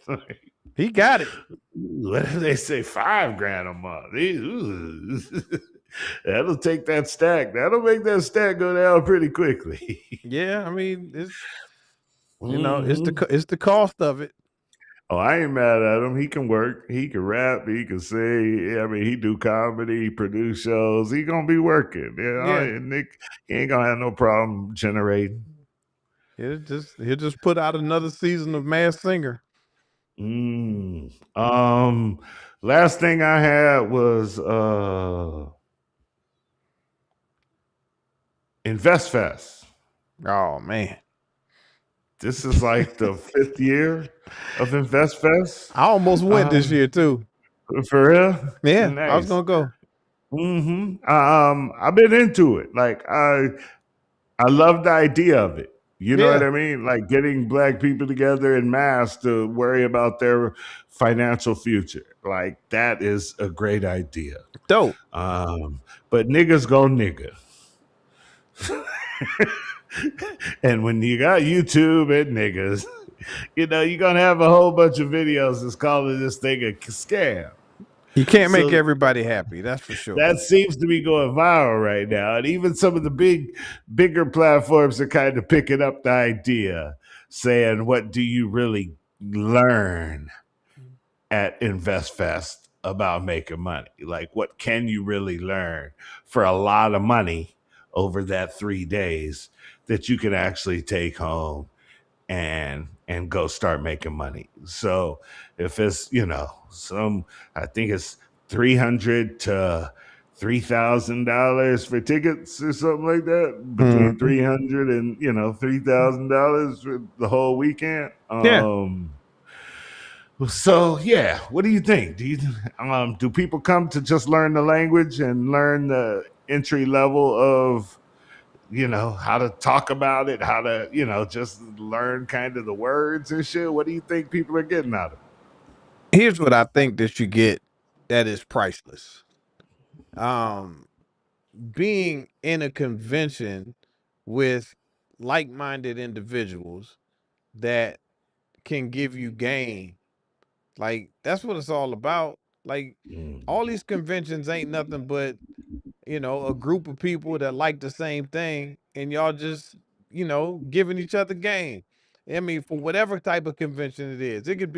part. He got it. What if they say 5 grand a month? That'll take that stack. That'll make that stack go down pretty quickly. Yeah, I mean, it's Mhm. it's the cost of it. Oh, I ain't mad at him. He can work. He can rap. He can sing. I mean, he do comedy. He produce shows. He gonna be working. Yeah. And Nick, he ain't gonna have no problem generating. He'll just put out another season of Masked Singer. Mm. Last thing I had was InvestFest. Oh man. This is like the 5th year of InvestFest. I almost went this year too. For real? Yeah, I was Nice. gonna go. I've been into it. Like, I love the idea of it. You know what Yeah, I mean? Like, getting black people together in mass to worry about their financial future. Like, that is a great idea. dope. But niggas go nigga. And when you got YouTube and niggas, you're gonna have a whole bunch of videos that's calling this thing a scam. You can't make So everybody happy. That's for sure. that seems to be going viral right now. And even some of the bigger platforms are kind of picking up the idea, saying, what do you really learn at InvestFest about making money? Like, what can you really learn for a lot of money over that 3 days that you can actually take home and go start making money? So if it's, some, I think it's 300 to $3,000 for tickets or something like that, between Mhm. 300 and $3,000 for the whole weekend. Yeah. So yeah, what do you think? Do people come to just learn the language and learn the entry level of how to talk about it, how to just learn kind of the words and shit? What do you think people are getting out of it? Here's what I think that you get that is priceless. Um, being in a convention with like-minded individuals that can give you game. Like, that's what it's all about. Like, all Mm, these conventions ain't nothing but, a group of people that like the same thing, and y'all just, giving each other game. I mean, for whatever type of convention it is, it could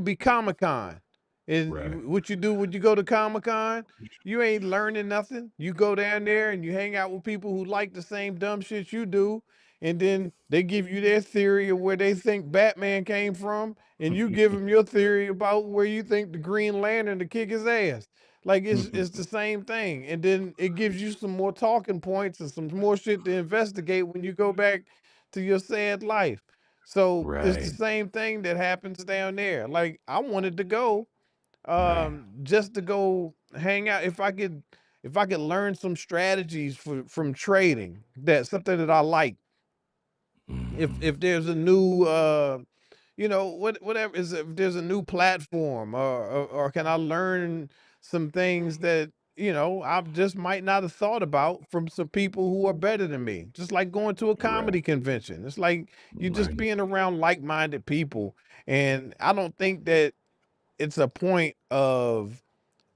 be Comic Con. And right. what you do when you go to Comic Con, you ain't learning nothing. You go down there and you hang out with people who like the same dumb shit you do, and then they give you their theory of where they think Batman came from, and you give them your theory about where you think the Green Lantern to kick his ass. Like it's the same thing. And then it gives you some more talking points and some more shit to investigate when you go back to your sad life. So it's the Right. same thing that happens down there. Like I wanted to go Right. just to go hang out. If I could learn some strategies from trading, that's something that I like. Mhm. If there's a new whatever is, if there's a new platform, or can I learn some things that I just might not have thought about from some people who are better than me, just like going to a Right. comedy convention. It's like you just Right. being around like-minded people. And I don't think that it's a point of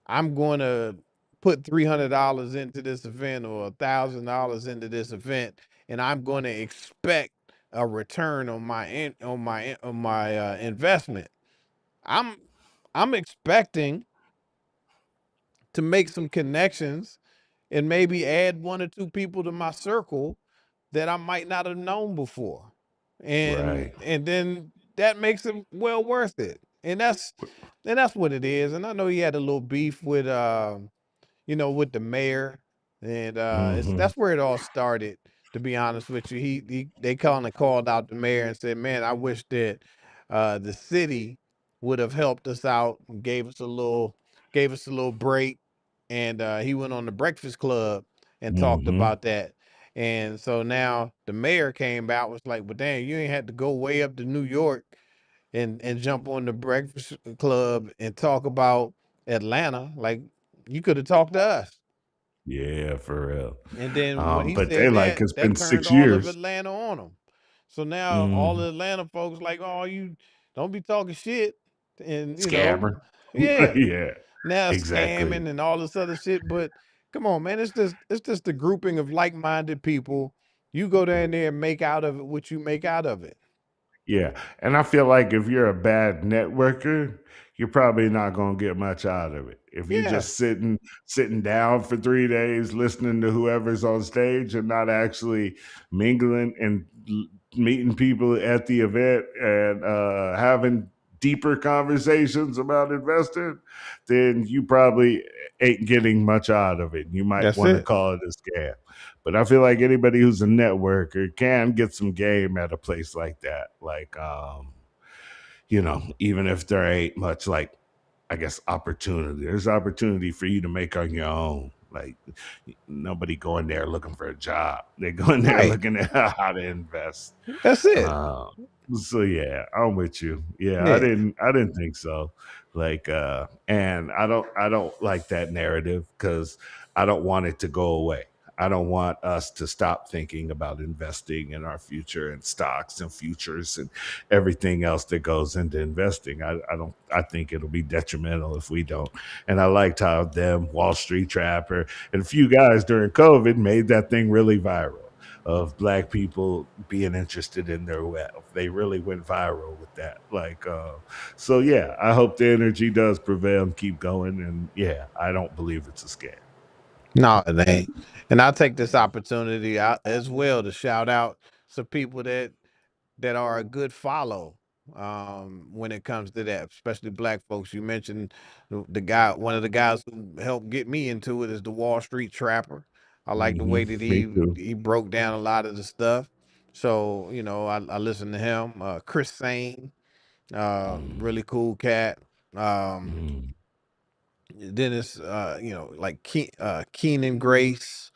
I'm going to put $300 into this event or $1,000 into this event, and I'm going to expect a return on my investment. I'm I'm expecting to make some connections and maybe add one or two people to my circle that I might not have known before. And Right. and then that makes it well worth it. And that's what it is. And I know he had a little beef with the mayor, and it's Hmm. that's where it all started. To be honest with you, they kind of called out the mayor and said, "Man, I wish that the city would have helped us out and gave us a little break." And he went on the Breakfast Club and talked Hmm. about that. And so now the mayor came out was like, "But damn, you ain't had to go way up to New York and jump on the Breakfast Club and talk about Atlanta. Like you could have talked to us." Yeah, for real. And then when he But they said like that, it's that been turned six all of years. Atlanta on him. So now all Mm. the Atlanta folks like, "Oh, you don't be talking shit." And Scammer. yeah, Yeah, now exactly. scamming and all this other shit. But come on, man, it's just a grouping of like-minded people. You go down there and make out of it what you make out of it. Yeah. And I feel like if you're a bad networker, you're probably not gonna get much out of it. If you're Yeah, just sitting down for 3 days listening to whoever's on stage and not actually mingling and meeting people at the event and having deeper conversations about investing, then you probably ain't getting much out of it. You might that's want to it. call it a scam. But I feel like anybody who's a networker can get some game at a place like that. Like, even if there ain't much, like, I guess, opportunity, there's opportunity for you to make on your own. Like, nobody going there looking for a job. They're going there Right. looking at how to invest. That's it. Uh, so yeah, I'm with you. Yeah, I Yeah. didn't think so. Like, and I don't like that narrative because I don't want it to go away. I don't want us to stop thinking about investing in our future and stocks and futures and everything else that goes into investing. I think it'll be detrimental if we don't. And I liked how them Wall Street Trapper and a few guys during COVID made that thing really viral of black people being interested in their wealth. They really went viral with that. So yeah, I hope the energy does prevail and keep going. And yeah, I don't believe it's a scam. No, it ain't. And I'll take this opportunity out as well to shout out some people that are a good follow when it comes to that, especially black folks. You mentioned the guy, one of the guys who helped get me into it is the Wall Street Trapper. I like the way that Me too. he broke down a lot of the stuff. So, I listen to him. Chris Sane, Mm, really cool cat. Um, mm, Dennis, like Keenan Grace,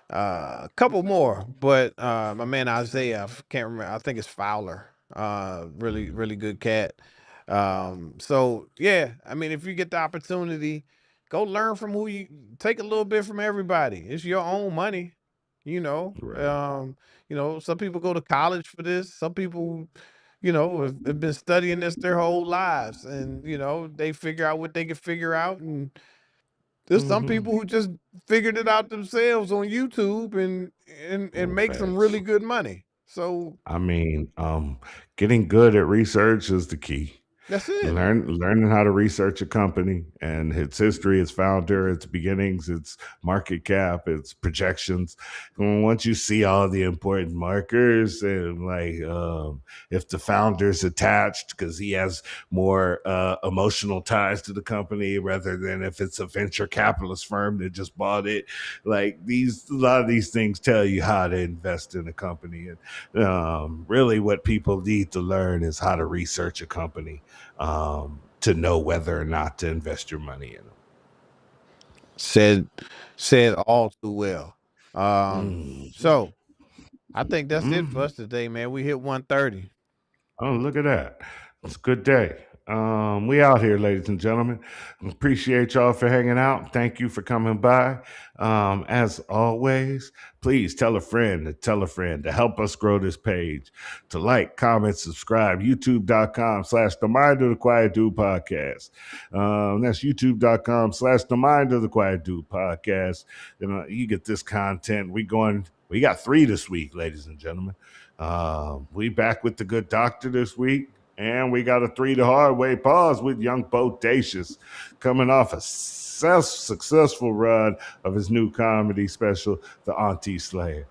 a couple more, but my man Isaiah, can't remember. I think it's Fowler. Really, mm. really good cat. So yeah, I mean, if you get the opportunity, go learn from who you take a little bit from everybody. It's your own money, you know. Right. Um, some people go to college for this. Some people, have been studying this their whole lives, and they figure out what they can figure out, and there's some Hmm. people who just figured it out themselves on YouTube and make some really Facts. good money. So I mean, getting good at research is the key. that's it. Learning how to research a company and its history, its founder, its beginnings, its market cap, its projections. And once you see all the important markers and if the founder's attached because he has more emotional ties to the company rather than if it's a venture capitalist firm that just bought it, a lot of these things tell you how to invest in a company. And really what people need to learn is how to research a company to know whether or not to invest your money in Said said all too well. them. So I think that's it for Mm. us today, man. We hit 1:30. Oh, look at that. It's a good day. We out here, ladies and gentlemen. Appreciate y'all for hanging out. Thank you for coming by. As always, please tell a friend to help us grow this page, to like, comment, subscribe, youtube.com/the Mind of the Quiet Dude podcast. That's youtube.com/the Mind of the Quiet Dude podcast. You get this content. We got 3 this week, ladies and gentlemen. We back with the good doctor this week, and we got a 3 the hard way pause with young Bodacious coming off a successful run of his new comedy special, The Auntie Slayer.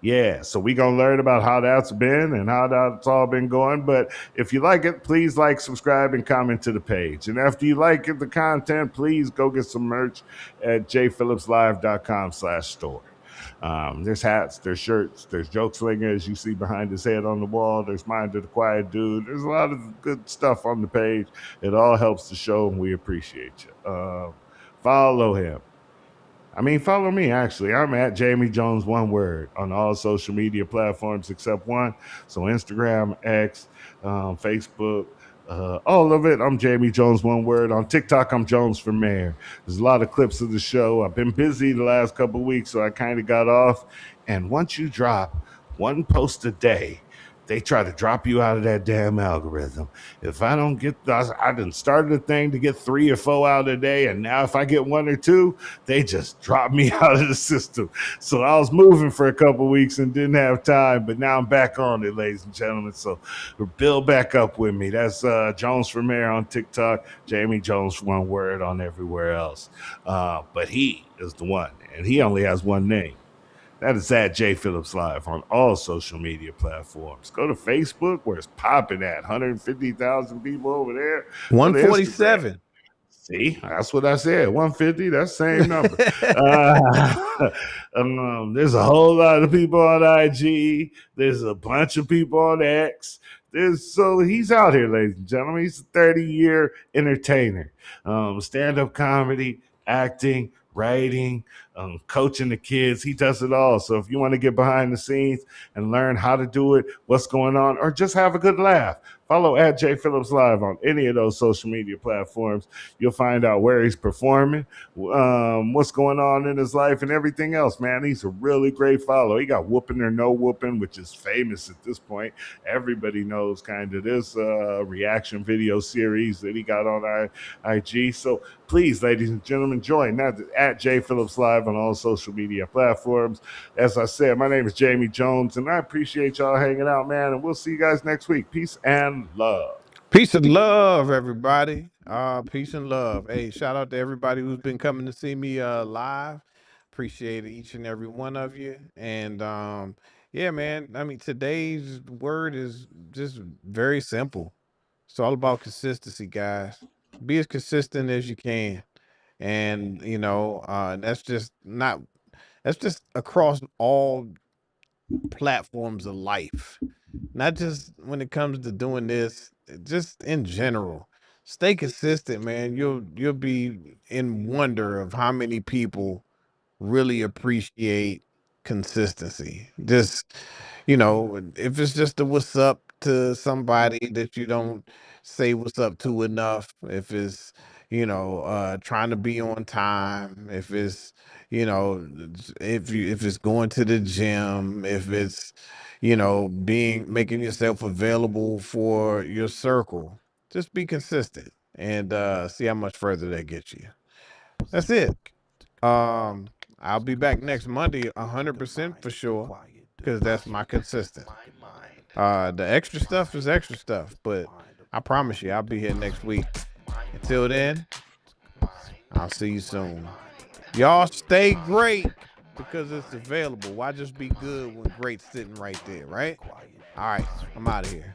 Yeah, so we gonna learn about how that's been and how that's all been going. But if you like it, please like, subscribe, and comment to the page. And after you like the content, please go get some merch at jphillipslive.com/store. There's hats, there's shirts, there's joke slingers you see behind his head on the wall. There's Mind of the Quiet Dude. There's a lot of good stuff on the page. It all helps the show, and we appreciate you. Follow him. Follow me actually. I'm at Jamie Jones, one word, on all social media platforms except one. So Instagram, X, Facebook, all of it. I'm Jamie Jones, one word. On TikTok, I'm Jones for Mayor. There's a lot of clips of the show. I've been busy the last couple of weeks, so I kind of got off. And once you drop one post a day, they try to drop you out of that damn algorithm. If I don't get, I done started a thing to get 3 or 4 out a day, and now if I get 1 or 2, they just drop me out of the system. So I was moving for a couple weeks and didn't have time, but now I'm back on it, ladies and gentlemen. So build back up with me. That's Jones for Mayor on TikTok, Jamie Jones, one word, on everywhere else. But he is the one, and he only has one name. That is at J Phillips Live on all social media platforms. Go to Facebook, where it's popping at 150,000 people over there. Go to Instagram. 147. See, that's what I said. 150, that's the same number. Uh, there's a whole lot of people on IG. There's a bunch of people on X. So he's out here, ladies and gentlemen. He's a 30-year entertainer. Stand-up comedy, acting, writing, coaching the kids. He does it all. So if you want to get behind the scenes and learn how to do it, what's going on, or just have a good laugh, follow at J Phillips Live on any of those social media platforms. You'll find out where he's performing, what's going on in his life, and everything else, man. He's a really great follow. He got Whooping or No Whooping, which is famous at this point. Everybody knows kind of this reaction video series that he got on IG. So please, ladies and gentlemen, join that at J Phillips Live on all social media platforms. As I said, my name is Jamie Jones, and I appreciate y'all hanging out, man. And we'll see you guys next week. Peace and love. Peace and love, everybody. Peace and love. Hey, shout out to everybody who's been coming to see me live. Appreciate each and every one of you. And yeah, man. I mean, today's word is just very simple. It's all about consistency, guys. Be as consistent as you can. And that's just across all platforms of life. Not just when it comes to doing this, just in general. Stay consistent, man. You'll be in wonder of how many people really appreciate consistency. Just, if it's just a what's up to somebody that you don't say what's up to enough, if it's, trying to be on time, if it's, if it's going to the gym, if it's, making yourself available for your circle, just be consistent and see how much further that gets you. That's it. I'll be back next Monday, 100% for sure, because that's my consistent. The extra stuff is extra stuff, but I promise you, I'll be here next week. Until then, I'll see you soon. Y'all stay great because it's available. Why just be good when great's sitting right there, right? All right, I'm out of here.